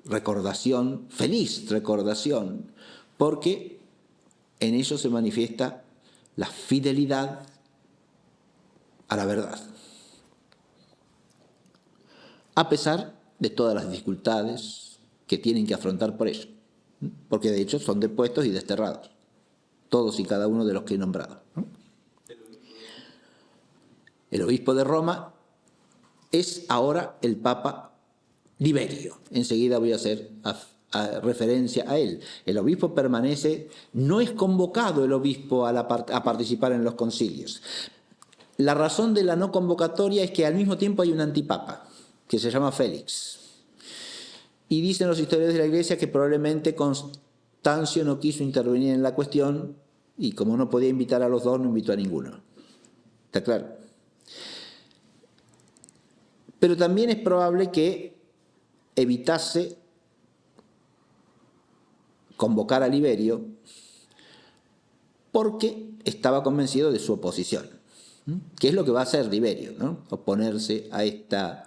recordación, feliz recordación, porque en ellos se manifiesta la fidelidad a la verdad, a pesar de todas las dificultades que tienen que afrontar por ello, porque de hecho son depuestos y desterrados, todos y cada uno de los que he nombrado. El obispo de Roma es ahora el Papa Liberio. Enseguida voy a hacer referencia a él. El obispo permanece, no es convocado el obispo a participar en los concilios. La razón de la no convocatoria es que al mismo tiempo hay un antipapa, que se llama Félix. Y dicen los historiadores de la Iglesia que probablemente Constancio no quiso intervenir en la cuestión y como no podía invitar a los dos, no invitó a ninguno. ¿Está claro? Pero también es probable que evitase convocar a Liberio porque estaba convencido de su oposición. ¿Qué es lo que va a hacer Liberio, ¿no? Oponerse a esta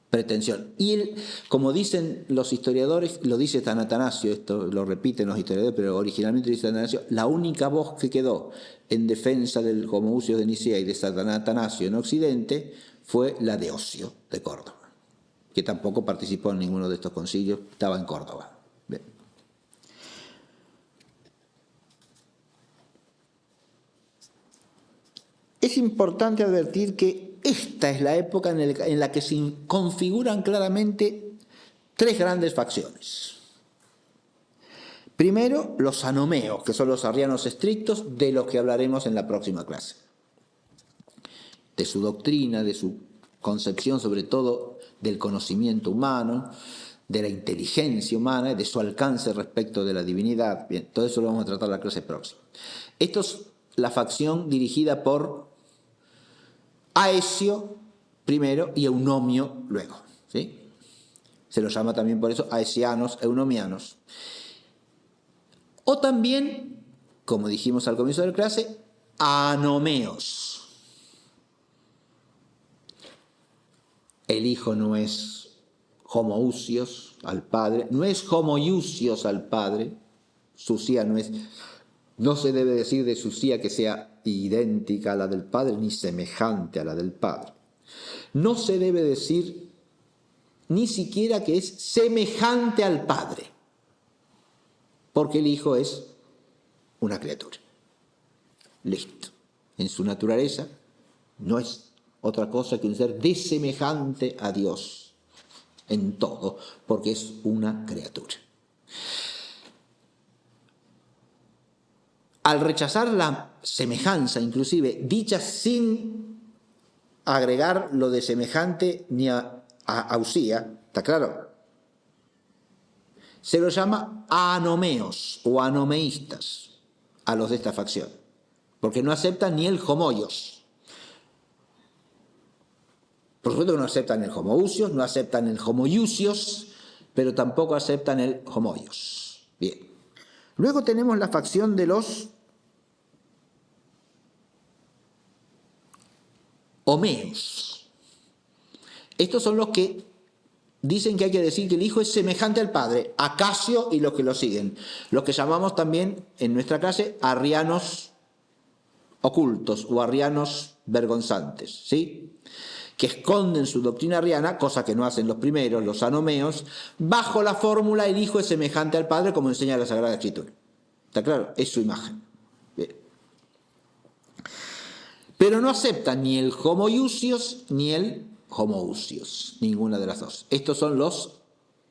pretensión? Y él, como dicen los historiadores, lo dice San Atanasio, esto lo repiten los historiadores, pero originalmente dice San Atanasio, la única voz que quedó en defensa del Homoousios de Nicea y de San Atanasio en Occidente fue la de Ocio de Córdoba, que tampoco participó en ninguno de estos concilios, estaba en Córdoba. Bien. Es importante advertir que esta es la época en la que se configuran claramente tres grandes facciones. Primero, los anomeos, que son los arrianos estrictos, de los que hablaremos en la próxima clase. De su doctrina, de su concepción, sobre todo del conocimiento humano, de la inteligencia humana, de su alcance respecto de la divinidad. Bien, todo eso lo vamos a tratar en la clase próxima. Esto es la facción dirigida por Aesio primero y Eunomio luego, ¿sí? Se los llama también por eso aesianos, eunomianos. O también, como dijimos al comienzo de la clase, anomeos. El hijo no es homoousios al padre, no es homoiousios al padre, susía no se debe decir de susía que sea idéntica a la del padre ni semejante a la del padre. No se debe decir ni siquiera que es semejante al padre, porque el hijo es una criatura. Listo. En su naturaleza no es otra cosa que un ser desemejante a Dios en todo, porque es una criatura. Al rechazar la semejanza, inclusive, dicha sin agregar lo de semejante ni a ausía, ¿está claro? Se lo llama anomeos o anomeístas a los de esta facción, porque no aceptan ni el homoios. Por supuesto que no aceptan el homoousios, no aceptan el homoiousios, pero tampoco aceptan el homoios. Bien. Luego tenemos la facción de los homeos. Estos son los que dicen que hay que decir que el hijo es semejante al padre, Acasio y los que lo siguen. Los que llamamos también en nuestra clase arrianos ocultos o arrianos vergonzantes, ¿sí? Que esconden su doctrina arriana, cosa que no hacen los primeros, los anomeos, bajo la fórmula el hijo es semejante al padre, como enseña la Sagrada Escritura. ¿Está claro? Es su imagen. Bien. Pero no aceptan ni el homoiousios ni el homoousios, ninguna de las dos. Estos son los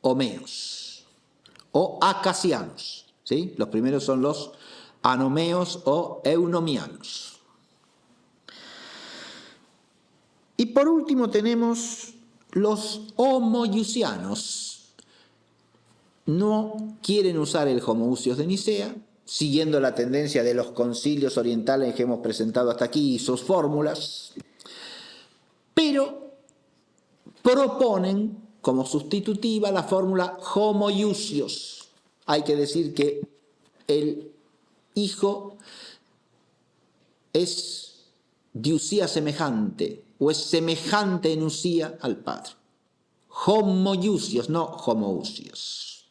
homeos o acasianos, ¿sí? Los primeros son los anomeos o eunomianos. Y por último tenemos los homoiusianos. No quieren usar el homoousios de Nicea, siguiendo la tendencia de los concilios orientales que hemos presentado hasta aquí y sus fórmulas, pero proponen como sustitutiva la fórmula homoiousios. Hay que decir que el hijo es de usía semejante, o es semejante en usía al padre. Homoiousios, no homoousios.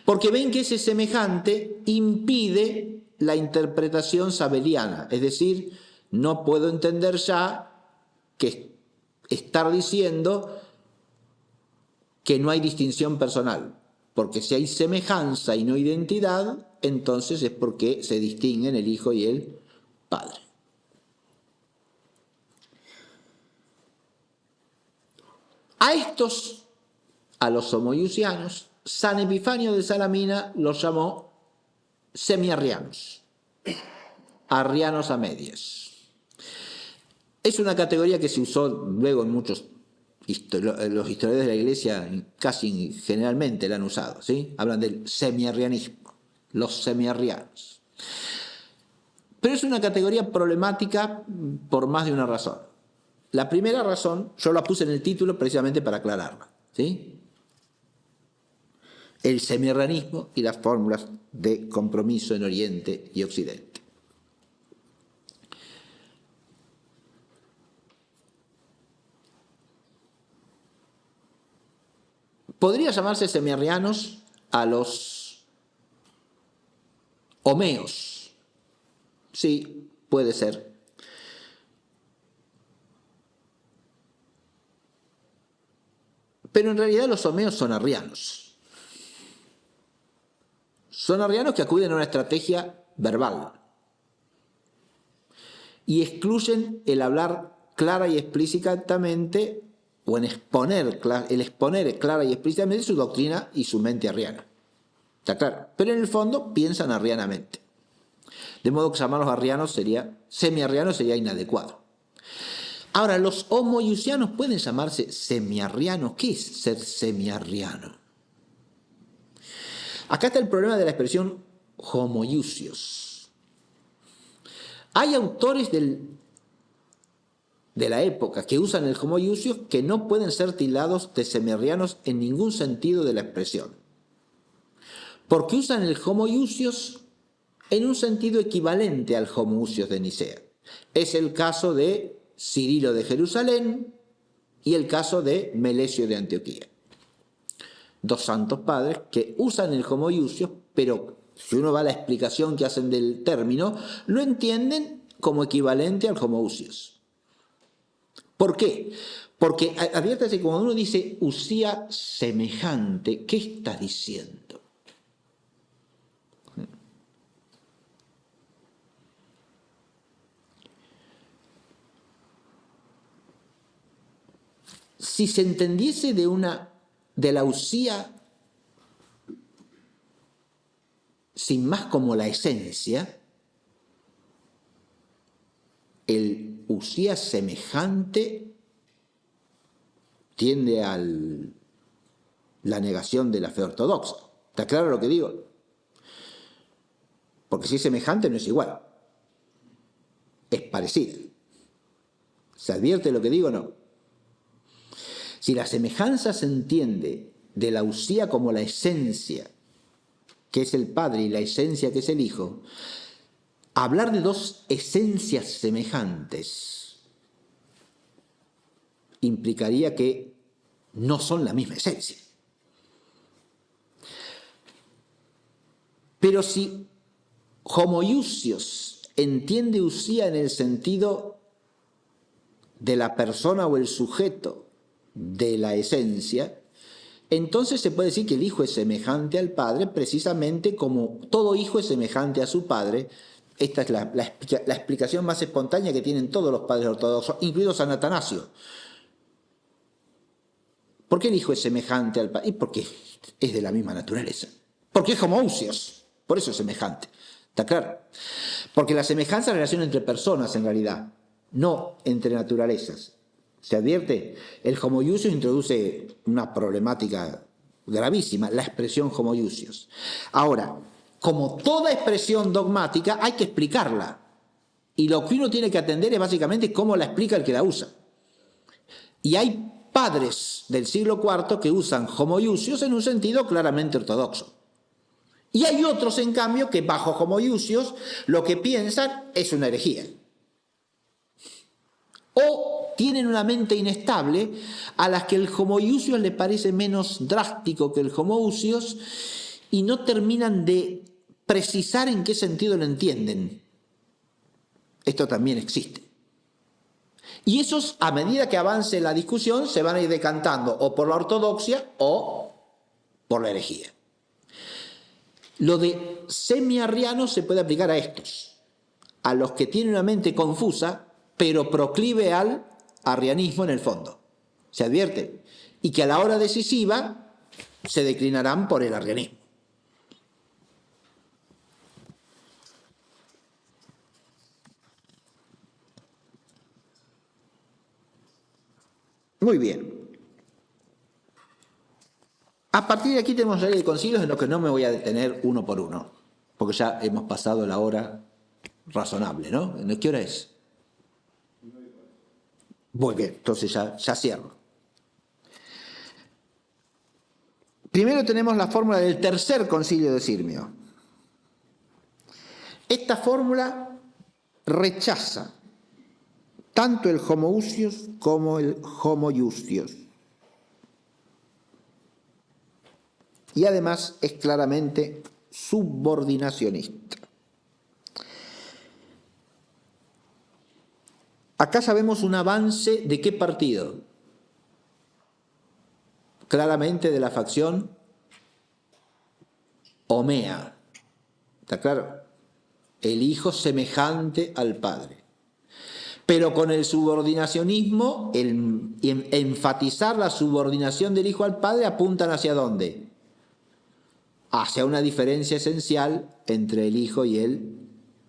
Porque ven que ese semejante impide la interpretación sabeliana, es decir, no puedo entender ya que estar diciendo que no hay distinción personal, porque si hay semejanza y no identidad, entonces es porque se distinguen el hijo y el padre. A estos, a los homoiusianos, San Epifanio de Salamina los llamó semiarrianos, arrianos a medias. Es una categoría que se usó luego en muchos los historiadores de la Iglesia, casi generalmente la han usado, ¿sí? Hablan del semiarrianismo, los semiarrianos. Pero es una categoría problemática por más de una razón. La primera razón, yo la puse en el título precisamente para aclararla, ¿sí? El semiarrianismo y las fórmulas de compromiso en Oriente y Occidente. Podría llamarse semiarrianos a los homeos. Sí, puede ser. Pero en realidad los homeos son arrianos. Son arrianos que acuden a una estrategia verbal y excluyen el hablar clara y explícitamente o el exponer clara y explícitamente su doctrina y su mente arriana. ¿Está claro? Pero en el fondo piensan arrianamente. De modo que llamarlos arrianos semiarrianos sería inadecuado. Ahora, los homoiusianos pueden llamarse semiarrianos. ¿Qué es ser semiarriano? Acá está el problema de la expresión homoiusios. Hay autores de la época que usan el homoiusios que no pueden ser tildados de semiarrianos en ningún sentido de la expresión. Porque usan el homoiusios en un sentido equivalente al homoousios de Nicea. Es el caso de Cirilo de Jerusalén y el caso de Melesio de Antioquía. Dos santos padres que usan el homoiusios, pero si uno va a la explicación que hacen del término, lo entienden como equivalente al homoousios. ¿Por qué? Porque, adviértase, cuando uno dice usía semejante, ¿qué está diciendo? Si se entendiese de la usía sin más como la esencia, el usía semejante tiende a la negación de la fe ortodoxa. ¿Está claro lo que digo? Porque si es semejante no es igual. Es parecida. ¿Se advierte lo que digo o no? Si la semejanza se entiende de la usía como la esencia, que es el Padre, y la esencia que es el Hijo, hablar de dos esencias semejantes implicaría que no son la misma esencia. Pero si homoiusios entiende usía en el sentido de la persona o el sujeto de la esencia, entonces se puede decir que el Hijo es semejante al Padre precisamente como todo hijo es semejante a su Padre. Esta es la explicación más espontánea que tienen todos los padres ortodoxos, incluido San Atanasio. ¿Por qué el Hijo es semejante al Padre? Y porque es de la misma naturaleza. Porque es homoousios, por eso es semejante. ¿Está claro? Porque la semejanza es la relación entre personas en realidad, no entre naturalezas. ¿Se advierte? El homoiusios introduce una problemática gravísima, la expresión homoiusios. Ahora, como toda expresión dogmática, hay que explicarla. Y lo que uno tiene que atender es básicamente cómo la explica el que la usa. Y hay padres del siglo IV que usan homoiusios en un sentido claramente ortodoxo. Y hay otros, en cambio, que bajo homoiusios lo que piensan es una herejía. O tienen una mente inestable a las que el homoiusios le parece menos drástico que el homoousios y no terminan de precisar en qué sentido lo entienden. Esto también existe. Y esos, a medida que avance la discusión, se van a ir decantando o por la ortodoxia o por la herejía. Lo de semiarrianos se puede aplicar a estos, a los que tienen una mente confusa, pero proclive al arrianismo en el fondo. ¿Se advierte? y que a la hora decisiva se declinarán por el arrianismo. Muy bien. A partir de aquí tenemos la serie de concilios en los que no me voy a detener uno por uno, porque ya hemos pasado la hora razonable, ¿no? ¿Qué hora es? Muy bien, entonces ya cierro. Primero tenemos la fórmula del tercer concilio de Sirmio. Esta fórmula rechaza tanto el homoousios como el homoiousios. Y además es claramente subordinacionista. Acá sabemos un avance de qué partido. Claramente de la facción Homea. ¿Está claro? El hijo semejante al padre. Pero con el subordinacionismo, el enfatizar la subordinación del hijo al padre, apuntan ¿hacia dónde? Hacia una diferencia esencial entre el hijo y el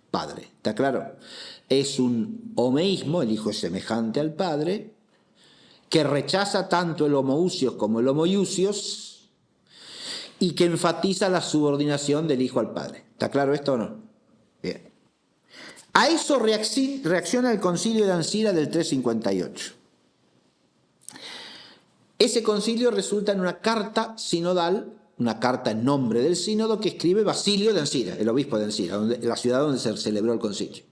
padre. ¿Está claro? Es un homeísmo, el hijo es semejante al padre, que rechaza tanto el homoousios como el homoiousios y que enfatiza la subordinación del hijo al padre. ¿Está claro esto o no? Bien. A eso reacciona el concilio de Ancira del 358. Ese concilio resulta en una carta sinodal, una carta en nombre del sínodo que escribe Basilio de Ancira, el obispo de Ancira, la ciudad donde se celebró el concilio.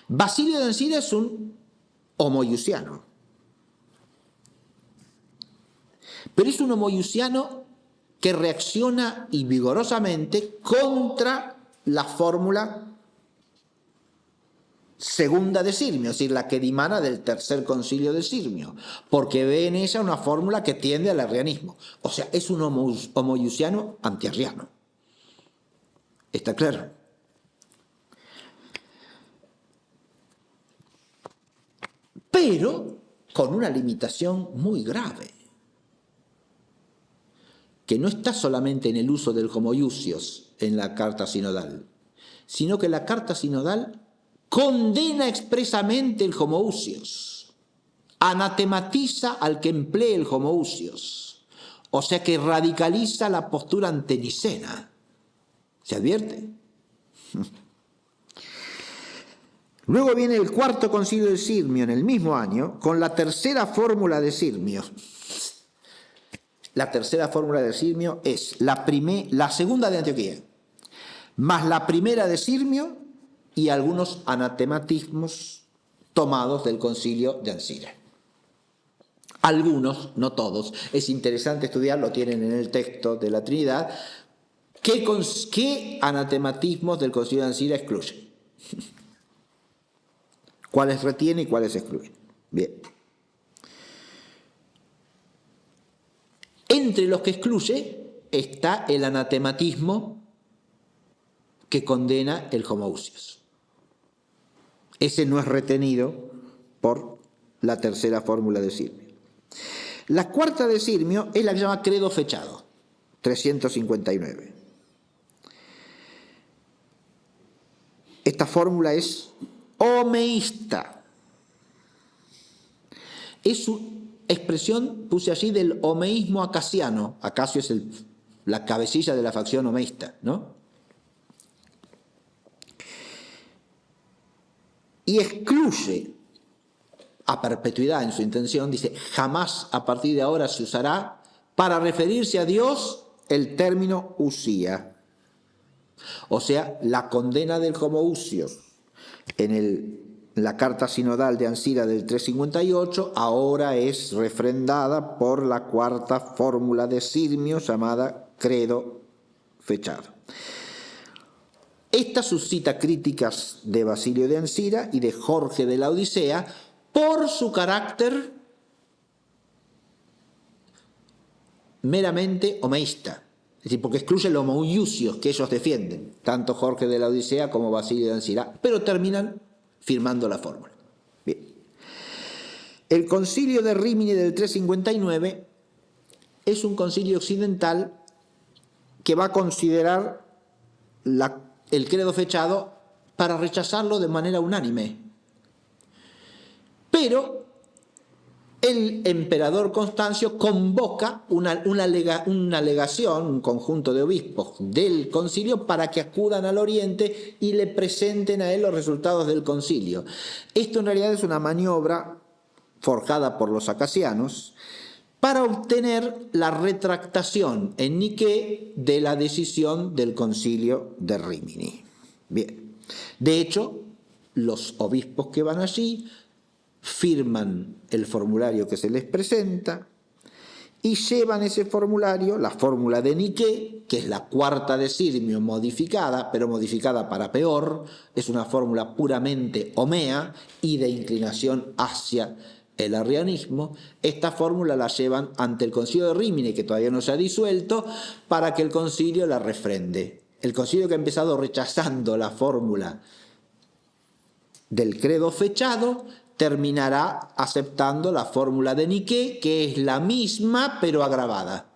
Basilio de Ancira es un homoiusiano, pero es un homoiusiano que reacciona y vigorosamente contra la fórmula segunda de Sirmio, es decir, la que dimana del tercer concilio de Sirmio, porque ve en ella una fórmula que tiende al arrianismo. O sea, es un homoiusiano antiarriano. ¿Está claro? Pero con una limitación muy grave, que no está solamente en el uso del homoiousios en la carta sinodal, sino que la carta sinodal condena expresamente el homoousios, anatematiza al que emplee el homoousios, o sea que radicaliza la postura antenicena. ¿Se advierte? Luego viene el cuarto concilio de Sirmio en el mismo año, con la tercera fórmula de Sirmio. La tercera fórmula de Sirmio es la segunda de Antioquía, más la primera de Sirmio y algunos anatematismos tomados del concilio de Ancira. Algunos, no todos. Es interesante estudiar, lo tienen en el texto de la Trinidad, qué anatematismos del concilio de Ancira excluye. ¿Cuáles retiene y cuáles excluye? Bien. Entre los que excluye está el anatematismo que condena el homoousios. Ese no es retenido por la tercera fórmula de Sirmio. La cuarta de Sirmio es la que se llama credo fechado, 359. Esta fórmula es homeísta. Es su expresión, puse allí, del homeísmo acasiano. Acasio es la cabecilla de la facción homeísta, ¿no? Y excluye a perpetuidad en su intención, dice, jamás a partir de ahora se usará para referirse a Dios el término usía. O sea, la condena del homoousios en la carta sinodal de Ancira del 358 ahora es refrendada por la cuarta fórmula de Sirmio llamada credo fechado. Esta suscita críticas de Basilio de Ancira y de Jorge de la Odisea por su carácter meramente homeísta, es decir, porque excluye el homoiousios que ellos defienden, tanto Jorge de la Odisea como Basilio de Ancira, pero terminan firmando la fórmula. Bien. El concilio de Rímini del 359 es un concilio occidental que va a considerar el credo fechado para rechazarlo de manera unánime. Pero el emperador Constancio convoca una legación, un conjunto de obispos del concilio para que acudan al Oriente y le presenten a él los resultados del concilio. Esto en realidad es una maniobra forjada por los acasianos para obtener la retractación en Niquea de la decisión del concilio de Rímini. Bien, de hecho, los obispos que van allí firman el formulario que se les presenta y llevan ese formulario, la fórmula de Niquea, que es la cuarta de Sirmio modificada, pero modificada para peor, es una fórmula puramente homea y de inclinación hacia el arrianismo. Esta fórmula la llevan ante el concilio de Rímini, que todavía no se ha disuelto, para que el concilio la refrende. El concilio que ha empezado rechazando la fórmula del credo fechado terminará aceptando la fórmula de Niquea, que es la misma pero agravada.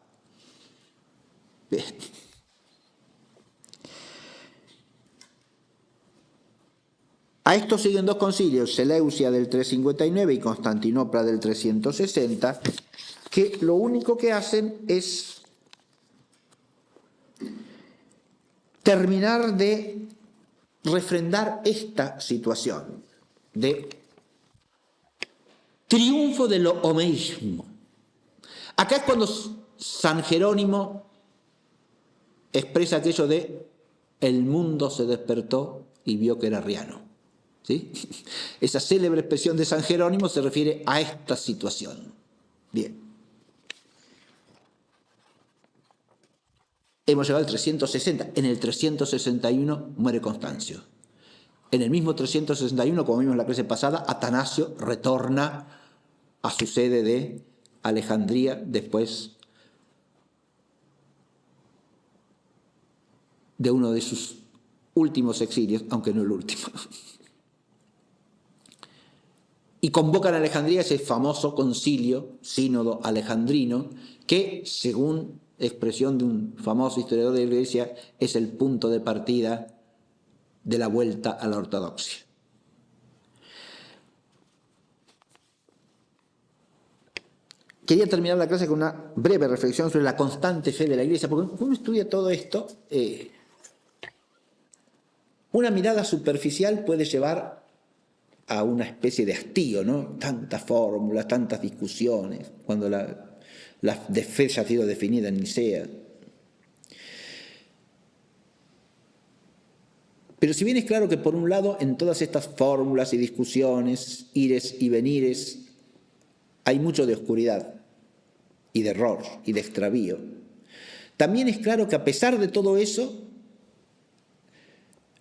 Bien. A esto siguen dos concilios, Seleucia del 359 y Constantinopla del 360, que lo único que hacen es terminar de refrendar esta situación de triunfo de lo homeísmo. Acá es cuando San Jerónimo expresa aquello de el mundo se despertó y vio que era arriano. ¿Sí? Esa célebre expresión de San Jerónimo se refiere a esta situación. Bien. Hemos llegado al 360. En el 361 muere Constancio. En el mismo 361, como vimos en la clase pasada, Atanasio retorna a su sede de Alejandría después de uno de sus últimos exilios, aunque no el último. Y convocan a Alejandría ese famoso concilio, sínodo alejandrino, que, según expresión de un famoso historiador de la Iglesia, es el punto de partida de la vuelta a la ortodoxia. Quería terminar la clase con una breve reflexión sobre la constante fe de la Iglesia, porque cuando uno estudia todo esto, una mirada superficial puede llevar a una especie de hastío, ¿no? Tantas fórmulas, tantas discusiones, cuando la de fe ya ha sido definida en Nicea. Pero si bien es claro que por un lado en todas estas fórmulas y discusiones, ires y venires, hay mucho de oscuridad y de error y de extravío, también es claro que a pesar de todo eso,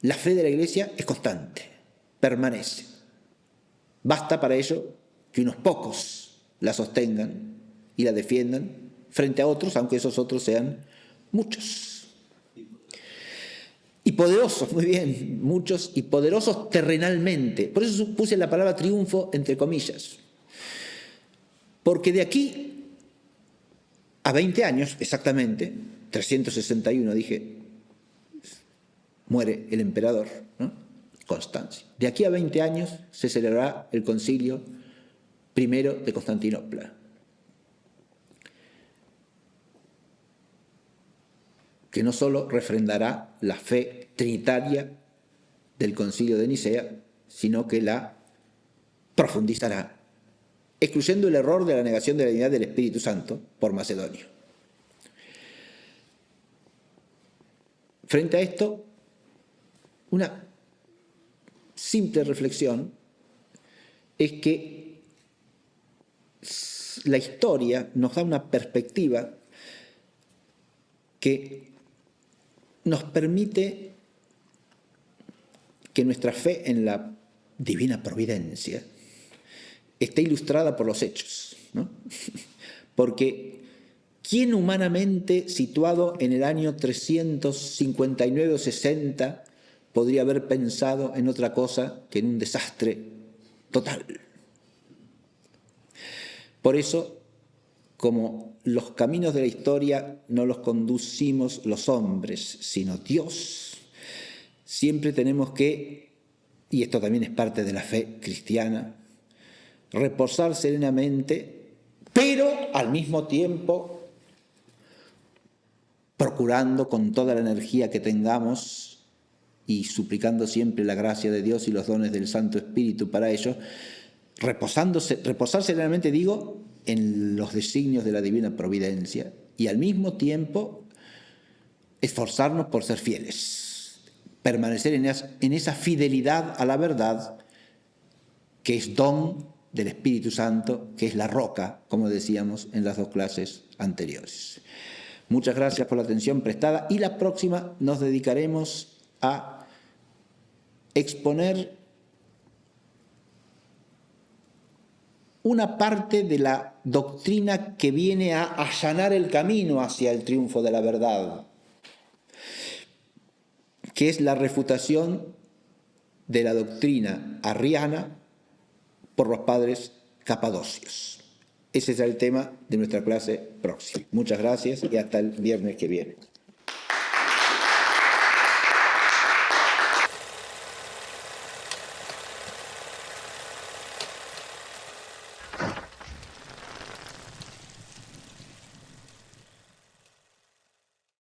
la fe de la Iglesia es constante, permanece. Basta para ello que unos pocos la sostengan y la defiendan frente a otros, aunque esos otros sean muchos. Y poderosos, muy bien, muchos y poderosos terrenalmente. Por eso puse la palabra triunfo entre comillas. Porque de aquí a 20 años, exactamente, 361 dije, muere el emperador, ¿no? Constancio. De aquí a 20 años se celebrará el concilio primero de Constantinopla, que no solo refrendará la fe trinitaria del concilio de Nicea, sino que la profundizará, excluyendo el error de la negación de la divinidad del Espíritu Santo por Macedonio. Frente a esto, una simple reflexión es que la historia nos da una perspectiva que nos permite que nuestra fe en la divina providencia esté ilustrada por los hechos, ¿no? Porque ¿quién humanamente situado en el año 359 o 60 podría haber pensado en otra cosa que en un desastre total? Por eso como los caminos de la historia no los conducimos los hombres, sino Dios, siempre tenemos que, y esto también es parte de la fe cristiana, reposar serenamente, pero al mismo tiempo procurando con toda la energía que tengamos y suplicando siempre la gracia de Dios y los dones del Santo Espíritu para ello, reposar serenamente, digo, en los designios de la divina providencia y al mismo tiempo esforzarnos por ser fieles, permanecer en esa fidelidad a la verdad que es don del Espíritu Santo, que es la roca, como decíamos en las 2 clases anteriores. Muchas gracias por la atención prestada y la próxima nos dedicaremos a exponer una parte de la doctrina que viene a allanar el camino hacia el triunfo de la verdad, que es la refutación de la doctrina arriana por los padres capadocios. Ese será el tema de nuestra clase próxima. Muchas gracias y hasta el viernes que viene.